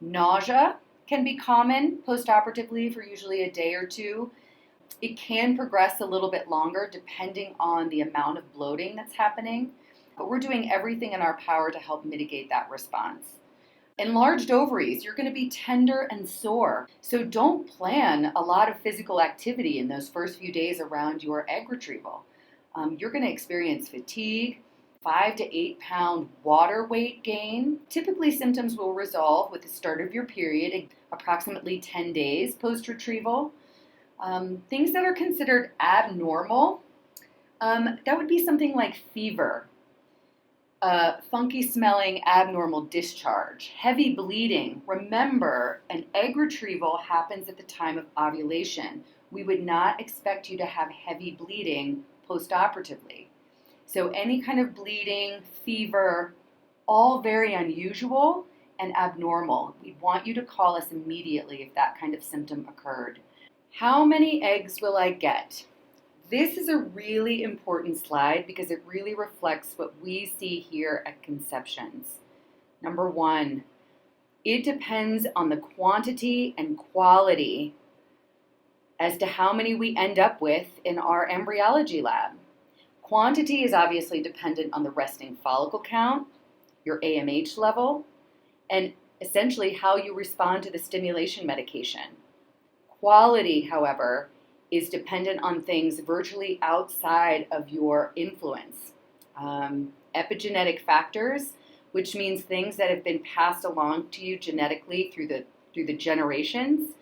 Nausea can be common post-operatively for usually a day or two. It can progress a little bit longer depending on the amount of bloating that's happening, but we're doing everything in our power to help mitigate that response. Enlarged ovaries, you're going to be tender and sore, so don't plan a lot of physical activity in those first few days around your egg retrieval. You're going to experience fatigue, 5 to 8 pound water weight gain. Typically, symptoms will resolve with the start of your period, approximately 10 days post-retrieval. Things that are considered abnormal, that would be something like fever, funky smelling abnormal discharge, heavy bleeding. Remember, an egg retrieval happens at the time of ovulation. We would not expect you to have heavy bleeding post-operatively. So any kind of bleeding, fever, all very unusual and abnormal. We want you to call us immediately if that kind of symptom occurred. How many eggs will I get? This is a really important slide because it really reflects what we see here at conceptions. Number 1, it depends on the quantity and quality as to how many we end up with in our embryology lab. Quantity is obviously dependent on the resting follicle count, your AMH level, and essentially how you respond to the stimulation medication. Quality, however, is dependent on things virtually outside of your influence. Epigenetic factors, which means things that have been passed along to you genetically through the generations,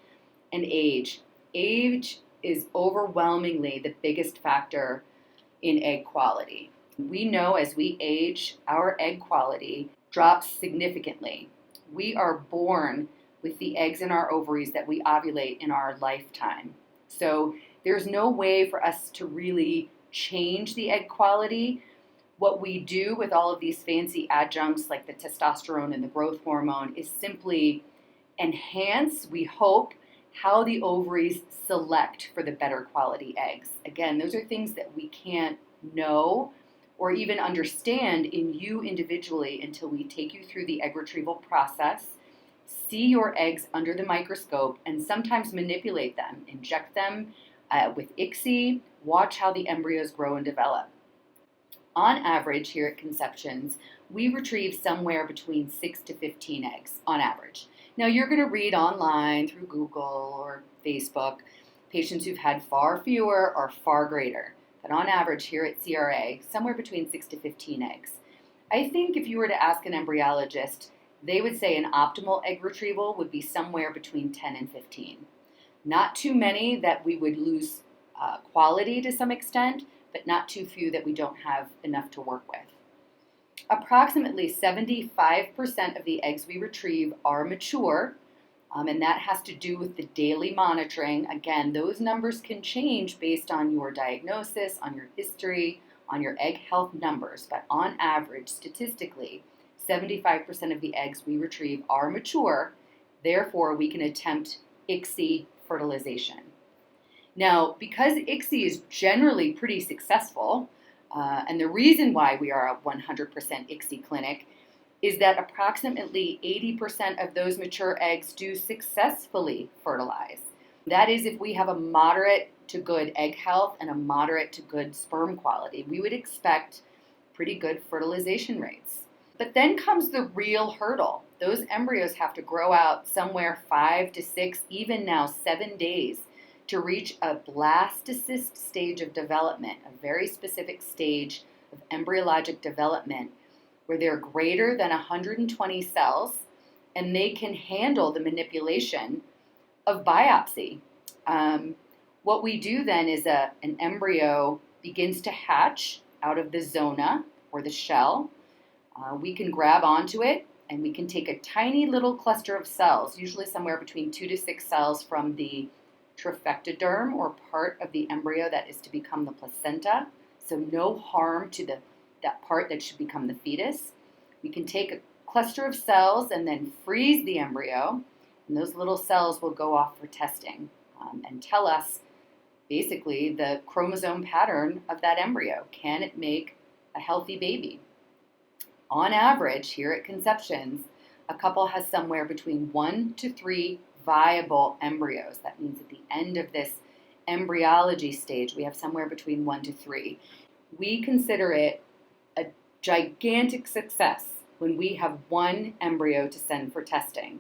and age. Age is overwhelmingly the biggest factor in egg quality. We know as we age, our egg quality drops significantly. We are born with the eggs in our ovaries that we ovulate in our lifetime. So there's no way for us to really change the egg quality. What we do with all of these fancy adjuncts like the testosterone and the growth hormone is simply enhance, we hope, how the ovaries select for the better quality eggs. Again, those are things that we can't know or even understand in you individually until we take you through the egg retrieval process, see your eggs under the microscope, and sometimes manipulate them, inject them with ICSI, watch how the embryos grow and develop. On average, here at Conceptions, we retrieve somewhere between 6 to 15 eggs on average. Now, you're going to read online through Google or Facebook patients who've had far fewer or far greater. But on average, here at CRA, somewhere between 6 to 15 eggs. I think if you were to ask an embryologist, they would say an optimal egg retrieval would be somewhere between 10 and 15. Not too many that we would lose quality to some extent, but not too few that we don't have enough to work with. Approximately 75% of the eggs we retrieve are mature, and that has to do with the daily monitoring. Again, those numbers can change based on your diagnosis, on your history, on your egg health numbers, but on average, statistically, 75% of the eggs we retrieve are mature, therefore we can attempt ICSI fertilization. Now, because ICSI is generally pretty successful, and the reason why we are a 100% ICSI clinic is that approximately 80% of those mature eggs do successfully fertilize. That is, if we have a moderate to good egg health and a moderate to good sperm quality, we would expect pretty good fertilization rates. But then comes the real hurdle. Those embryos have to grow out somewhere 5 to 6, even now 7 days to reach a blastocyst stage of development, a very specific stage of embryologic development where they're greater than 120 cells and they can handle the manipulation of biopsy. What we do then is an embryo begins to hatch out of the zona or the shell. We can grab onto it and we can take a tiny little cluster of cells, usually somewhere between 2 to 6 cells from the trophectoderm or part of the embryo that is to become the placenta, so no harm to that part that should become the fetus. We can take a cluster of cells and then freeze the embryo, and those little cells will go off for testing and tell us basically the chromosome pattern of that embryo. Can it make a healthy baby? On average, here at Conceptions, a couple has somewhere between 1 to 3 viable embryos. That means at the end of this embryology stage, we have somewhere between 1 to 3. We consider it a gigantic success when we have one embryo to send for testing.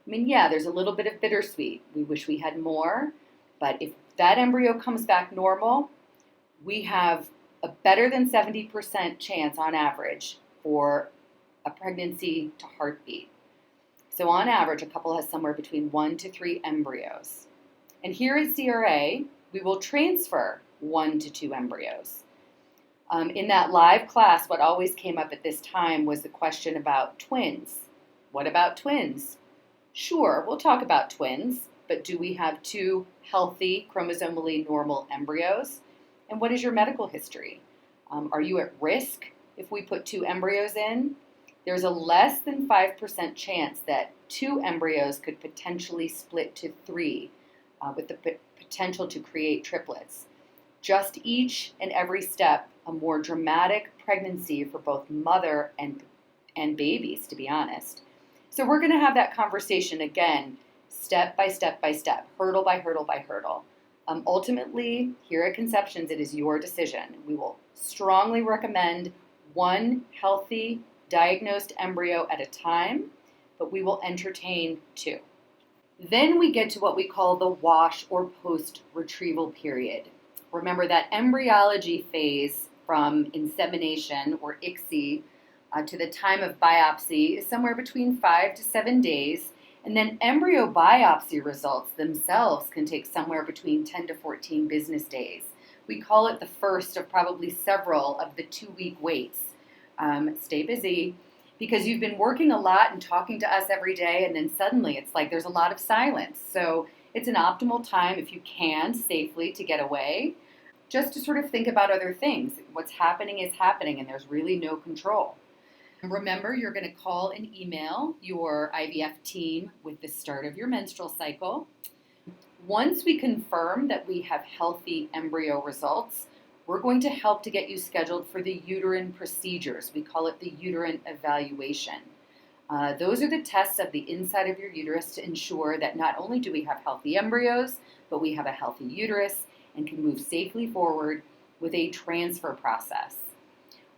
I mean, yeah, there's a little bit of bittersweet. We wish we had more, but if that embryo comes back normal, we have a better than 70% chance on average for a pregnancy to heartbeat. So on average, a couple has somewhere between 1 to 3 embryos. And here at CRA, we will transfer 1 to 2 embryos. In that live class, what always came up at this time was the question about twins. What about twins? Sure, we'll talk about twins, but do we have 2 healthy, chromosomally normal embryos? And what is your medical history? Are you at risk if we put 2 embryos in? There's a less than 5% chance that 2 embryos could potentially split to 3 with the potential to create triplets. Just each and every step, a more dramatic pregnancy for both mother and babies, to be honest. So we're going to have that conversation again, step by step by step, hurdle by hurdle by hurdle. Ultimately, here at Conceptions, it is your decision. We will strongly recommend 1 healthy diagnosed embryo at a time, but we will entertain 2. Then we get to what we call the wash or post-retrieval period. Remember that embryology phase from insemination or ICSI to the time of biopsy is somewhere between 5 to 7 days, and then embryo biopsy results themselves can take somewhere between 10 to 14 business days. We call it the first of probably several of the 2-week waits. Stay busy because you've been working a lot and talking to us every day, and then suddenly it's like there's a lot of silence. So it's an optimal time, if you can, safely to get away, just to sort of think about other things. What's happening is happening, and there's really no control. And remember, you're going to call and email your IVF team with the start of your menstrual cycle. Once we confirm that we have healthy embryo results, we're going to help to get you scheduled for the uterine procedures. We call it the uterine evaluation. Those are the tests of the inside of your uterus to ensure that not only do we have healthy embryos, but we have a healthy uterus and can move safely forward with a transfer process.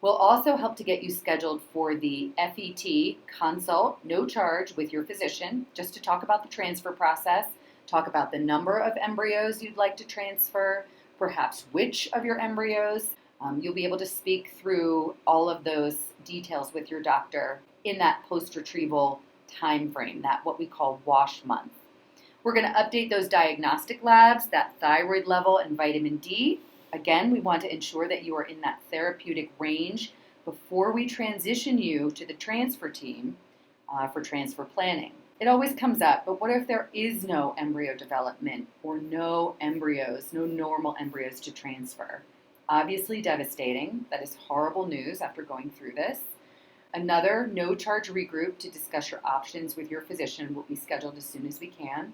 We'll also help to get you scheduled for the FET consult, no charge, with your physician, just to talk about the transfer process, talk about the number of embryos you'd like to transfer, perhaps which of your embryos. You'll be able to speak through all of those details with your doctor in that post-retrieval time frame, that what we call wash month. We're going to update those diagnostic labs, that thyroid level and vitamin D. Again, we want to ensure that you are in that therapeutic range before we transition you to the transfer team for transfer planning. It always comes up, but what if there is no embryo development or no embryos, no normal embryos to transfer? Obviously devastating. That is horrible news after going through this. Another no-charge regroup to discuss your options with your physician will be scheduled as soon as we can.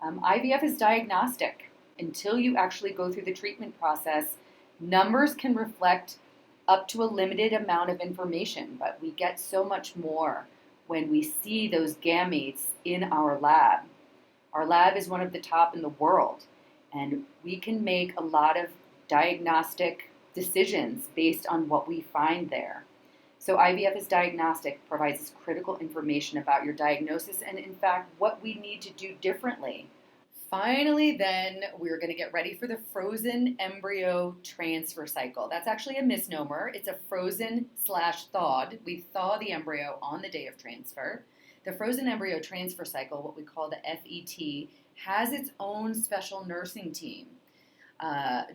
IVF is diagnostic. Until you actually go through the treatment process, numbers can reflect up to a limited amount of information, but we get so much more when we see those gametes in our lab. Our lab is one of the top in the world, and we can make a lot of diagnostic decisions based on what we find there. So IVF is diagnostic, provides us critical information about your diagnosis and, in fact, what we need to do differently. Finally, then, we're going to get ready for the frozen embryo transfer cycle. That's actually a misnomer. It's a frozen/thawed. We thaw the embryo on the day of transfer. The frozen embryo transfer cycle, what we call the FET, has its own special nursing team.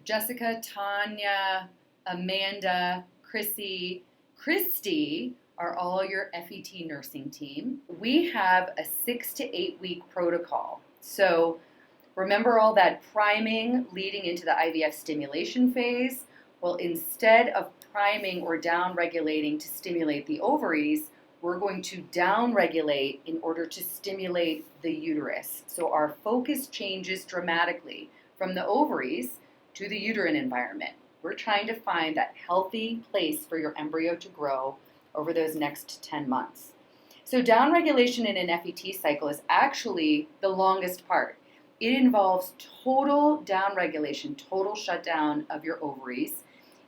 Jessica, Tanya, Amanda, Chrissy, Christy are all your FET nursing team. We have a 6 to 8 week protocol. So remember all that priming leading into the IVF stimulation phase? Well, instead of priming or down-regulating to stimulate the ovaries, we're going to down-regulate in order to stimulate the uterus. So our focus changes dramatically from the ovaries to the uterine environment. We're trying to find that healthy place for your embryo to grow over those next 10 months. So downregulation in an FET cycle is actually the longest part. It involves total downregulation, total shutdown of your ovaries,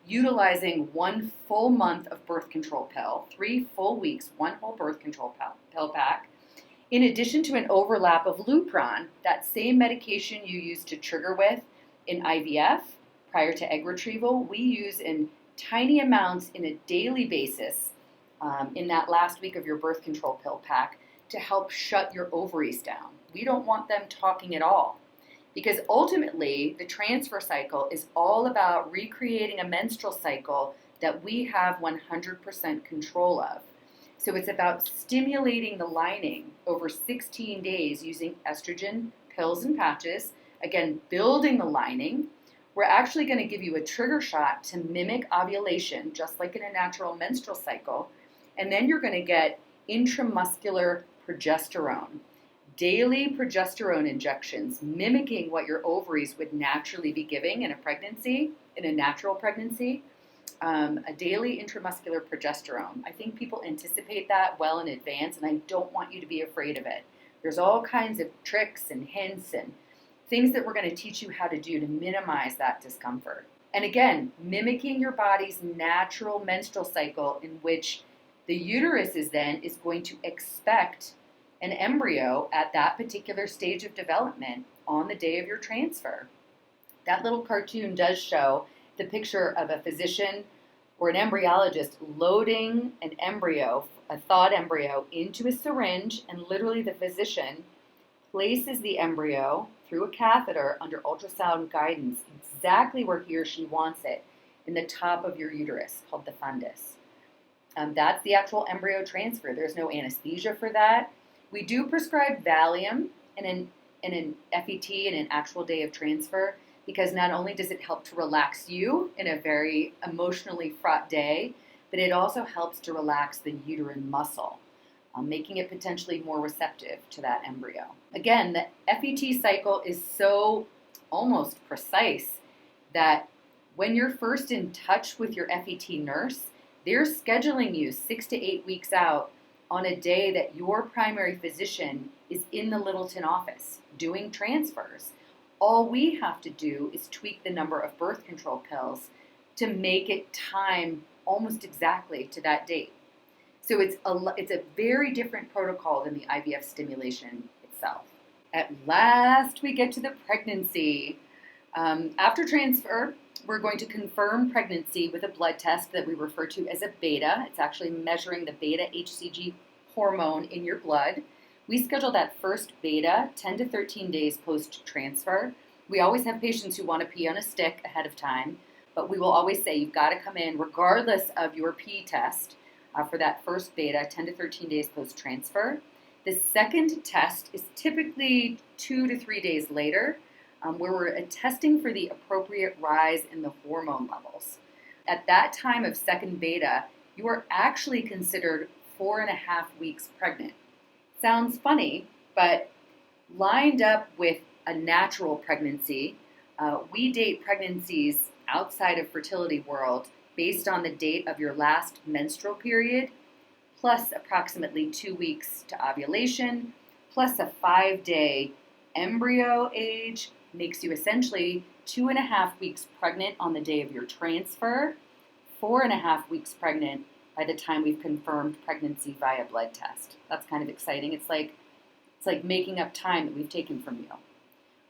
utilizing 1 full month of birth control pill, 3 full weeks, 1 whole birth control pill pack, in addition to an overlap of Lupron, that same medication you use to trigger with in IVF prior to egg retrieval. We use in tiny amounts in a daily basis in that last week of your birth control pill pack to help shut your ovaries down. We don't want them talking at all, because ultimately the transfer cycle is all about recreating a menstrual cycle that we have 100% control of. So it's about stimulating the lining over 16 days using estrogen pills and patches, again, building the lining. We're actually going to give you a trigger shot to mimic ovulation, just like in a natural menstrual cycle, and then you're going to get intramuscular progesterone. Daily progesterone injections mimicking what your ovaries would naturally be giving in a pregnancy, in a natural pregnancy, a daily intramuscular progesterone. I think people anticipate that well in advance, and I don't want you to be afraid of it. There's all kinds of tricks and hints and things that we're going to teach you how to do to minimize that discomfort. And again, mimicking your body's natural menstrual cycle in which the uterus is going to expect an embryo at that particular stage of development on the day of your transfer. That little cartoon does show the picture of a physician or an embryologist loading an embryo, a thawed embryo, into a syringe, and literally the physician places the embryo through a catheter under ultrasound guidance exactly where he or she wants it, in the top of your uterus, called the fundus. That's the actual embryo transfer. There's no anesthesia for that. We do prescribe Valium in an FET and an actual day of transfer, because not only does it help to relax you in a very emotionally fraught day, but it also helps to relax the uterine muscle. making it potentially more receptive to that embryo. Again, the FET cycle is so almost precise that when you're first in touch with your FET nurse, they're scheduling you 6 to 8 weeks out on a day that your primary physician is in the Littleton office doing transfers. All we have to do is tweak the number of birth control pills to make it time almost exactly to that date. So it's a very different protocol than the IVF stimulation itself. At last, we get to the pregnancy. After transfer, we're going to confirm pregnancy with a blood test that we refer to as a beta. It's actually measuring the beta HCG hormone in your blood. We schedule that first beta 10 to 13 days post-transfer. We always have patients who want to pee on a stick ahead of time, but we will always say you've got to come in regardless of your pee test for that first beta 10 to 13 days post-transfer. The second test is typically 2 to 3 days later, where we're testing for the appropriate rise in the hormone levels. At that time of second beta, you are actually considered 4.5 weeks pregnant. Sounds funny, but lined up with a natural pregnancy, we date pregnancies outside of fertility world based on the date of your last menstrual period, plus approximately 2 weeks to ovulation, plus a 5-day embryo age, makes you essentially 2.5 weeks pregnant on the day of your transfer, 4.5 weeks pregnant by the time we've confirmed pregnancy via blood test. That's kind of exciting. It's like making up time that we've taken from you.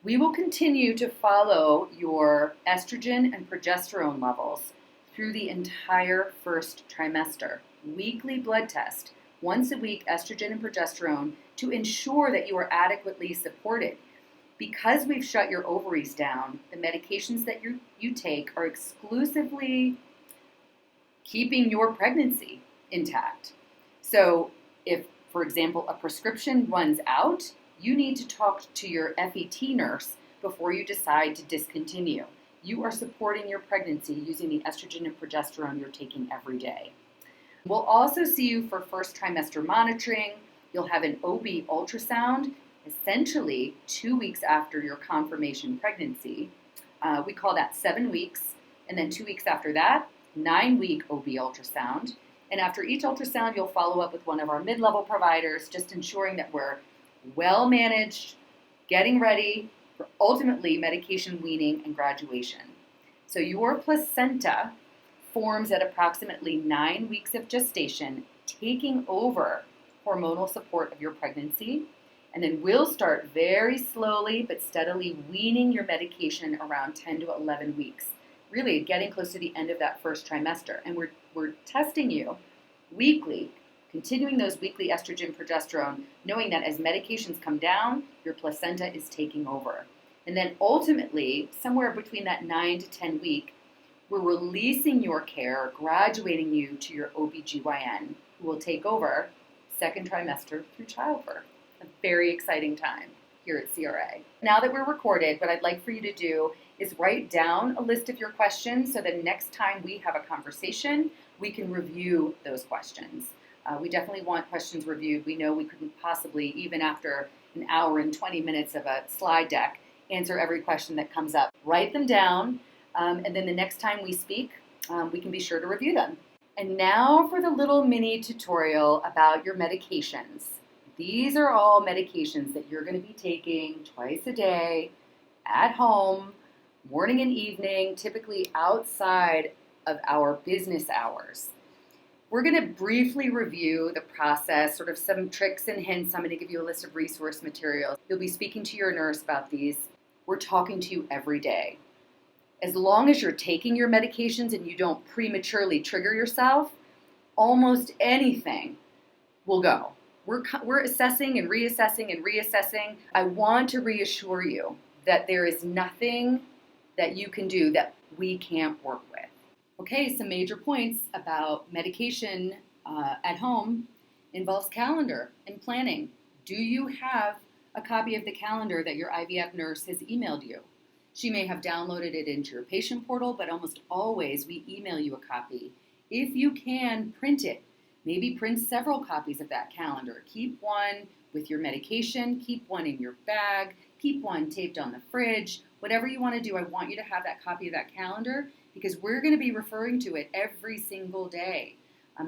We will continue to follow your estrogen and progesterone levels through the entire first trimester. Weekly blood test, once a week estrogen and progesterone to ensure that you are adequately supported. Because we've shut your ovaries down, the medications that you take are exclusively keeping your pregnancy intact. So if, for example, a prescription runs out, you need to talk to your FET nurse before you decide to discontinue. You are supporting your pregnancy using the estrogen and progesterone you're taking every day. We'll also see you for first trimester monitoring. You'll have an OB ultrasound, essentially 2 weeks after your confirmation pregnancy. We call that 7 weeks. And then 2 weeks after that, 9-week OB ultrasound. And after each ultrasound, you'll follow up with one of our mid-level providers, just ensuring that we're well managed, getting ready for ultimately medication weaning and graduation. So your placenta forms at approximately 9 weeks of gestation, taking over hormonal support of your pregnancy. And then we'll start very slowly but steadily weaning your medication around 10 to 11 weeks, really getting close to the end of that first trimester. And we're testing you weekly, continuing those weekly estrogen, progesterone, knowing that as medications come down, your placenta is taking over. And then ultimately, somewhere between that 9 to 10 week, we're releasing your care, graduating you to your OBGYN, who will take over second trimester through childbirth. A very exciting time here at CRA. Now that we're recorded, what I'd like for you to do is write down a list of your questions so that next time we have a conversation, we can review those questions. We definitely want questions reviewed. We know we couldn't possibly, even after an hour and 20 minutes of a slide deck, answer every question that comes up. Write them down, and then the next time we speak, we can be sure to review them. And now for the little mini tutorial about your medications. These are all medications that you're going to be taking twice a day at home, morning and evening, typically outside of our business hours. We're going to briefly review the process, sort of some tricks and hints. I'm going to give you a list of resource materials. You'll be speaking to your nurse about these. We're talking to you every day. As long as you're taking your medications and you don't prematurely trigger yourself, almost anything will go. We're assessing and reassessing and reassessing. I want to reassure you that there is nothing that you can do that we can't work with. Okay, some major points about medication at home involves calendar and planning. Do you have a copy of the calendar that your IVF nurse has emailed you? She may have downloaded it into your patient portal, but almost always we email you a copy. If you can, print it. Maybe print several copies of that calendar. Keep one with your medication, keep one in your bag, keep one taped on the fridge. Whatever you want to do, I want you to have that copy of that calendar because we're going to be referring to it every single day.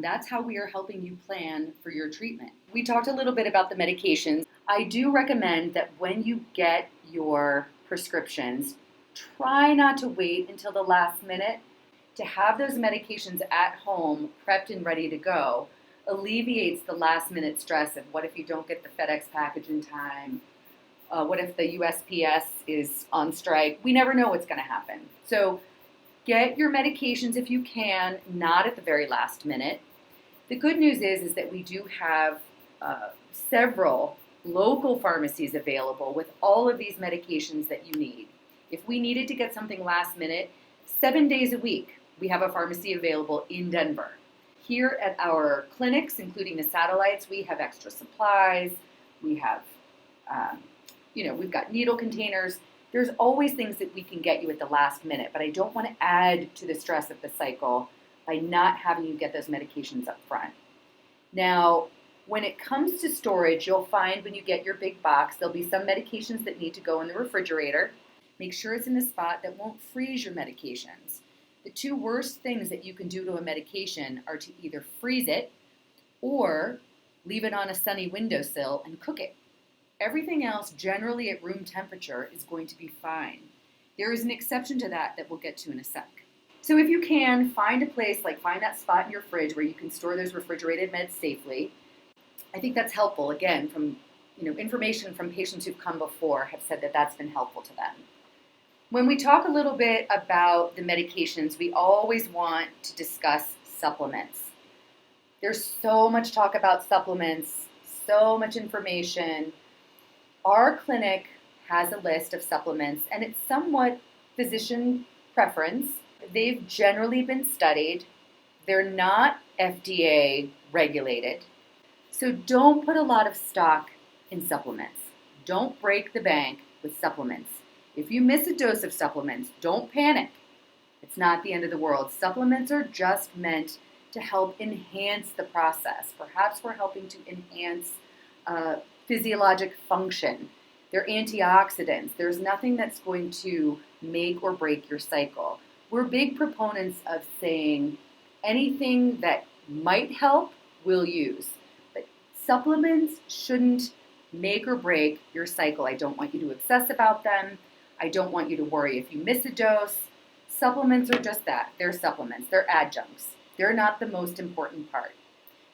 That's how we are helping you plan for your treatment. We talked a little bit about the medications. I do recommend that when you get your prescriptions, try not to wait until the last minute. To have those medications at home, prepped and ready to go, alleviates the last minute stress of what if you don't get the FedEx package in time? What if the USPS is on strike? We never know what's going to happen. So get your medications if you can, not at the very last minute. The good news is that we do have several local pharmacies available with all of these medications that you need. If we needed to get something last minute, 7 days a week, we have a pharmacy available in Denver. Here at our clinics, including the satellites, we have extra supplies. We have, we've got needle containers. There's always things that we can get you at the last minute, but I don't want to add to the stress of the cycle by not having you get those medications up front. Now, when it comes to storage, you'll find when you get your big box, there'll be some medications that need to go in the refrigerator. Make sure it's in a spot that won't freeze your medications. The two worst things that you can do to a medication are to either freeze it or leave it on a sunny windowsill and cook it. Everything else, generally at room temperature, is going to be fine. There is an exception to that we'll get to in a sec. So if you can, find a place, find that spot in your fridge where you can store those refrigerated meds safely. I think that's helpful. Again, from information from patients who've come before have said that that's been helpful to them. When we talk a little bit about the medications, we always want to discuss supplements. There's so much talk about supplements, so much information. Our clinic has a list of supplements, and it's somewhat physician preference. They've generally been studied. They're not FDA regulated. So don't put a lot of stock in supplements. Don't break the bank with supplements. If you miss a dose of supplements, don't panic. It's not the end of the world. Supplements are just meant to help enhance the process. Perhaps we're helping to enhance physiologic function. They're antioxidants. There's nothing that's going to make or break your cycle. We're big proponents of saying anything that might help, we'll use. But supplements shouldn't make or break your cycle. I don't want you to obsess about them. I don't want you to worry if you miss a dose. Supplements are just that. They're supplements. They're adjuncts. They're not the most important part.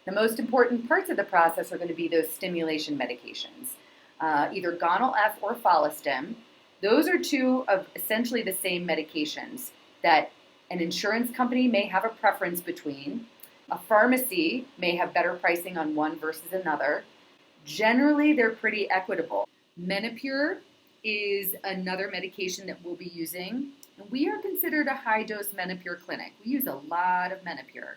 The most important parts of the process are going to be those stimulation medications, either Gonal-F or Follistim. Those are two of essentially the same medications that an insurance company may have a preference between. A pharmacy may have better pricing on one versus another. Generally, they're pretty equitable. Menopur is another medication that we'll be using. And we are considered a high-dose Menopur clinic. We use a lot of Menopur.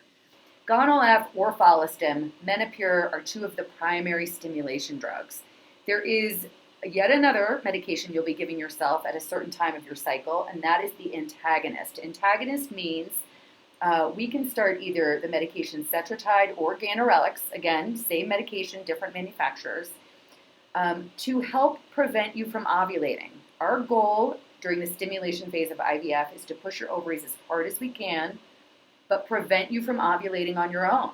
Gonal-F or Follistim, Menopur are two of the primary stimulation drugs. There is yet another medication you'll be giving yourself at a certain time of your cycle, and that is the antagonist. Antagonist means we can start either the medication Cetrotide or Ganirelix, again, same medication, different manufacturers, to help prevent you from ovulating. Our goal during the stimulation phase of IVF is to push your ovaries as hard as we can, but prevent you from ovulating on your own.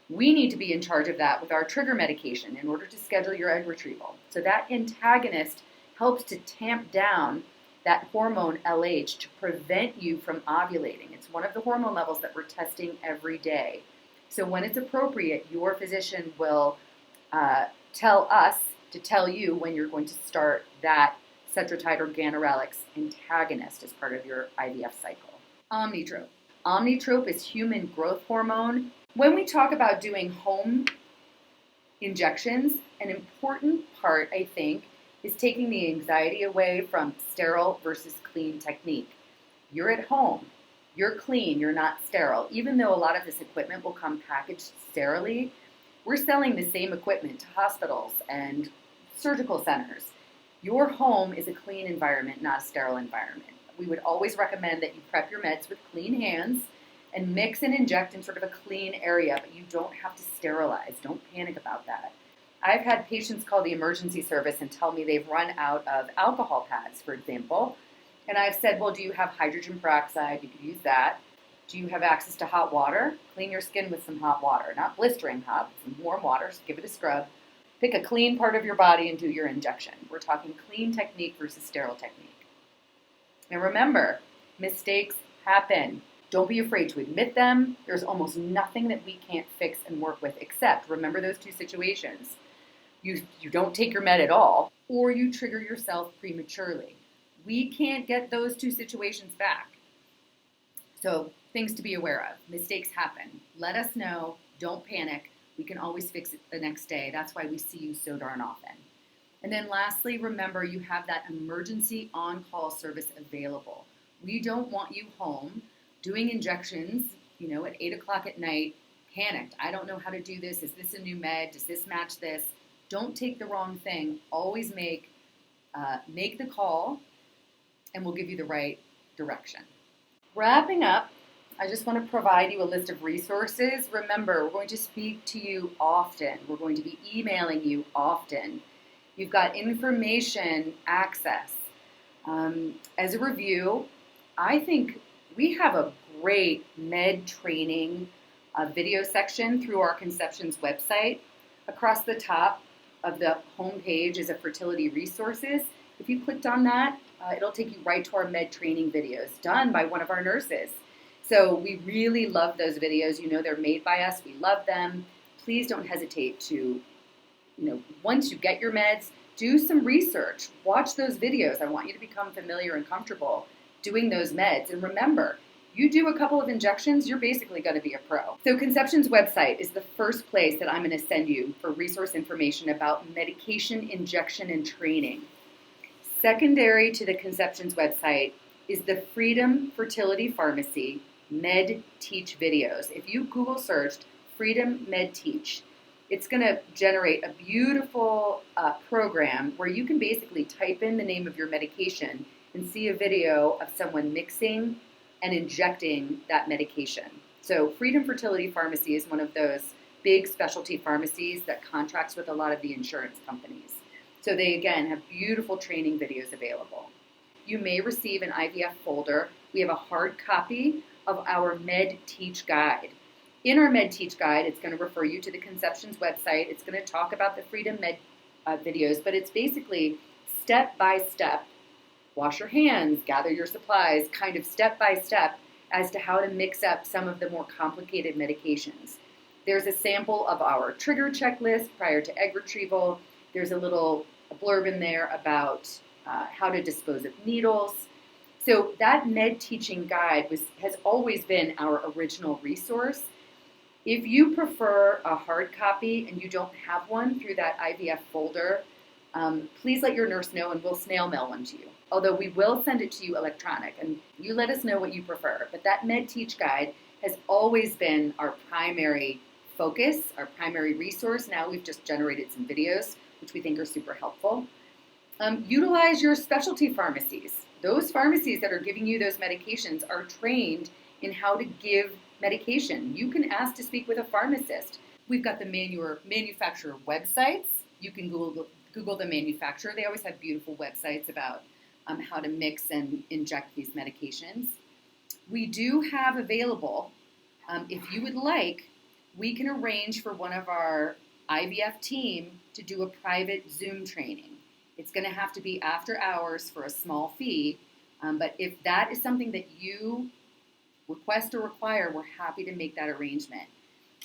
We need to be in charge of that with our trigger medication in order to schedule your egg retrieval. So that antagonist helps to tamp down that hormone LH to prevent you from ovulating. It's one of the hormone levels that we're testing every day. So when it's appropriate, your physician will tell us to tell you when you're going to start that Cetrotide or Ganirelix antagonist as part of your IVF cycle. Omnitrope. Omnitrope is human growth hormone. When we talk about doing home injections, an important part, I think, is taking the anxiety away from sterile versus clean technique. You're at home. You're clean. You're not sterile. Even though a lot of this equipment will come packaged sterilely, we're selling the same equipment to hospitals and surgical centers. Your home is a clean environment, not a sterile environment. We would always recommend that you prep your meds with clean hands and mix and inject in sort of a clean area, but you don't have to sterilize. Don't panic about that. I've had patients call the emergency service and tell me they've run out of alcohol pads, for example. And I've said, well, do you have hydrogen peroxide? You could use that. Do you have access to hot water? Clean your skin with some hot water, not blistering hot, some warm water, so give it a scrub. Pick a clean part of your body and do your injection. We're talking clean technique versus sterile technique. And remember, mistakes happen. Don't be afraid to admit them. There's almost nothing that we can't fix and work with, except remember those two situations. You don't take your med at all, or you trigger yourself prematurely. We can't get those two situations back. So things to be aware of. Mistakes happen. Let us know. Don't panic. We can always fix it the next day. That's why we see you so darn often. And then lastly, remember you have that emergency on-call service available. We don't want you home doing injections, at 8 o'clock at night, panicked. I don't know how to do this. Is this a new med? Does this match this? Don't take the wrong thing. Always make the call, and we'll give you the right direction. Wrapping up, I just want to provide you a list of resources. Remember, we're going to speak to you often. We're going to be emailing you often. You've got information access. As a review, I think we have a great med training video section through our Conceptions website. Across the top of the homepage is a fertility resources. If you clicked on that, it'll take you right to our med training videos done by one of our nurses. So we really love those videos. They're made by us. We love them. Please don't hesitate to, once you get your meds, do some research. Watch those videos. I want you to become familiar and comfortable doing those meds. And remember, you do a couple of injections, you're basically going to be a pro. So Conception's website is the first place that I'm going to send you for resource information about medication injection and training. Secondary to the Conception's website is the Freedom Fertility Pharmacy Med Teach videos. If you Google searched Freedom Med Teach, it's going to generate a beautiful program where you can basically type in the name of your medication and see a video of someone mixing and injecting that medication. So Freedom Fertility Pharmacy is one of those big specialty pharmacies that contracts with a lot of the insurance companies. So they, again, have beautiful training videos available. You may receive an IVF folder. We have a hard copy of our Med Teach Guide. In our Med Teach Guide, it's going to refer you to the Conception's website. It's going to talk about the Freedom Med videos, but it's basically step-by-step, wash your hands, gather your supplies, kind of step-by-step as to how to mix up some of the more complicated medications. There's a sample of our trigger checklist prior to egg retrieval. There's a little blurb in there about how to dispose of needles. So that med teaching guide has always been our original resource. If you prefer a hard copy and you don't have one through that IVF folder, please let your nurse know and we'll snail mail one to you. Although we will send it to you electronic, and you let us know what you prefer. But that Med Teach Guide has always been our primary focus, our primary resource. Now we've just generated some videos, which we think are super helpful. Utilize your specialty pharmacies. Those pharmacies that are giving you those medications are trained in how to give medication. You can ask to speak with a pharmacist. We've got the manufacturer websites. You can Google the manufacturer. They always have beautiful websites about how to mix and inject these medications. We do have available, if you would like, we can arrange for one of our IVF team to do a private Zoom training. It's going to have to be after hours for a small fee, but if that is something that you request or require, we're happy to make that arrangement.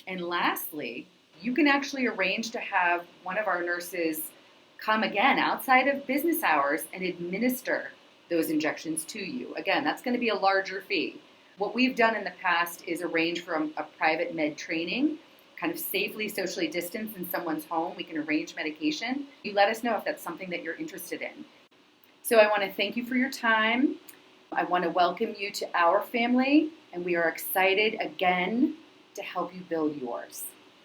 And lastly, you can actually arrange to have one of our nurses come again outside of business hours and administer those injections to you. Again, that's going to be a larger fee. What we've done in the past is arrange for a private med training, kind of safely socially distanced in someone's home. We can arrange medication. You let us know if that's something that you're interested in. So I want to thank you for your time. I want to welcome you to our family, and we are excited again to help you build yours.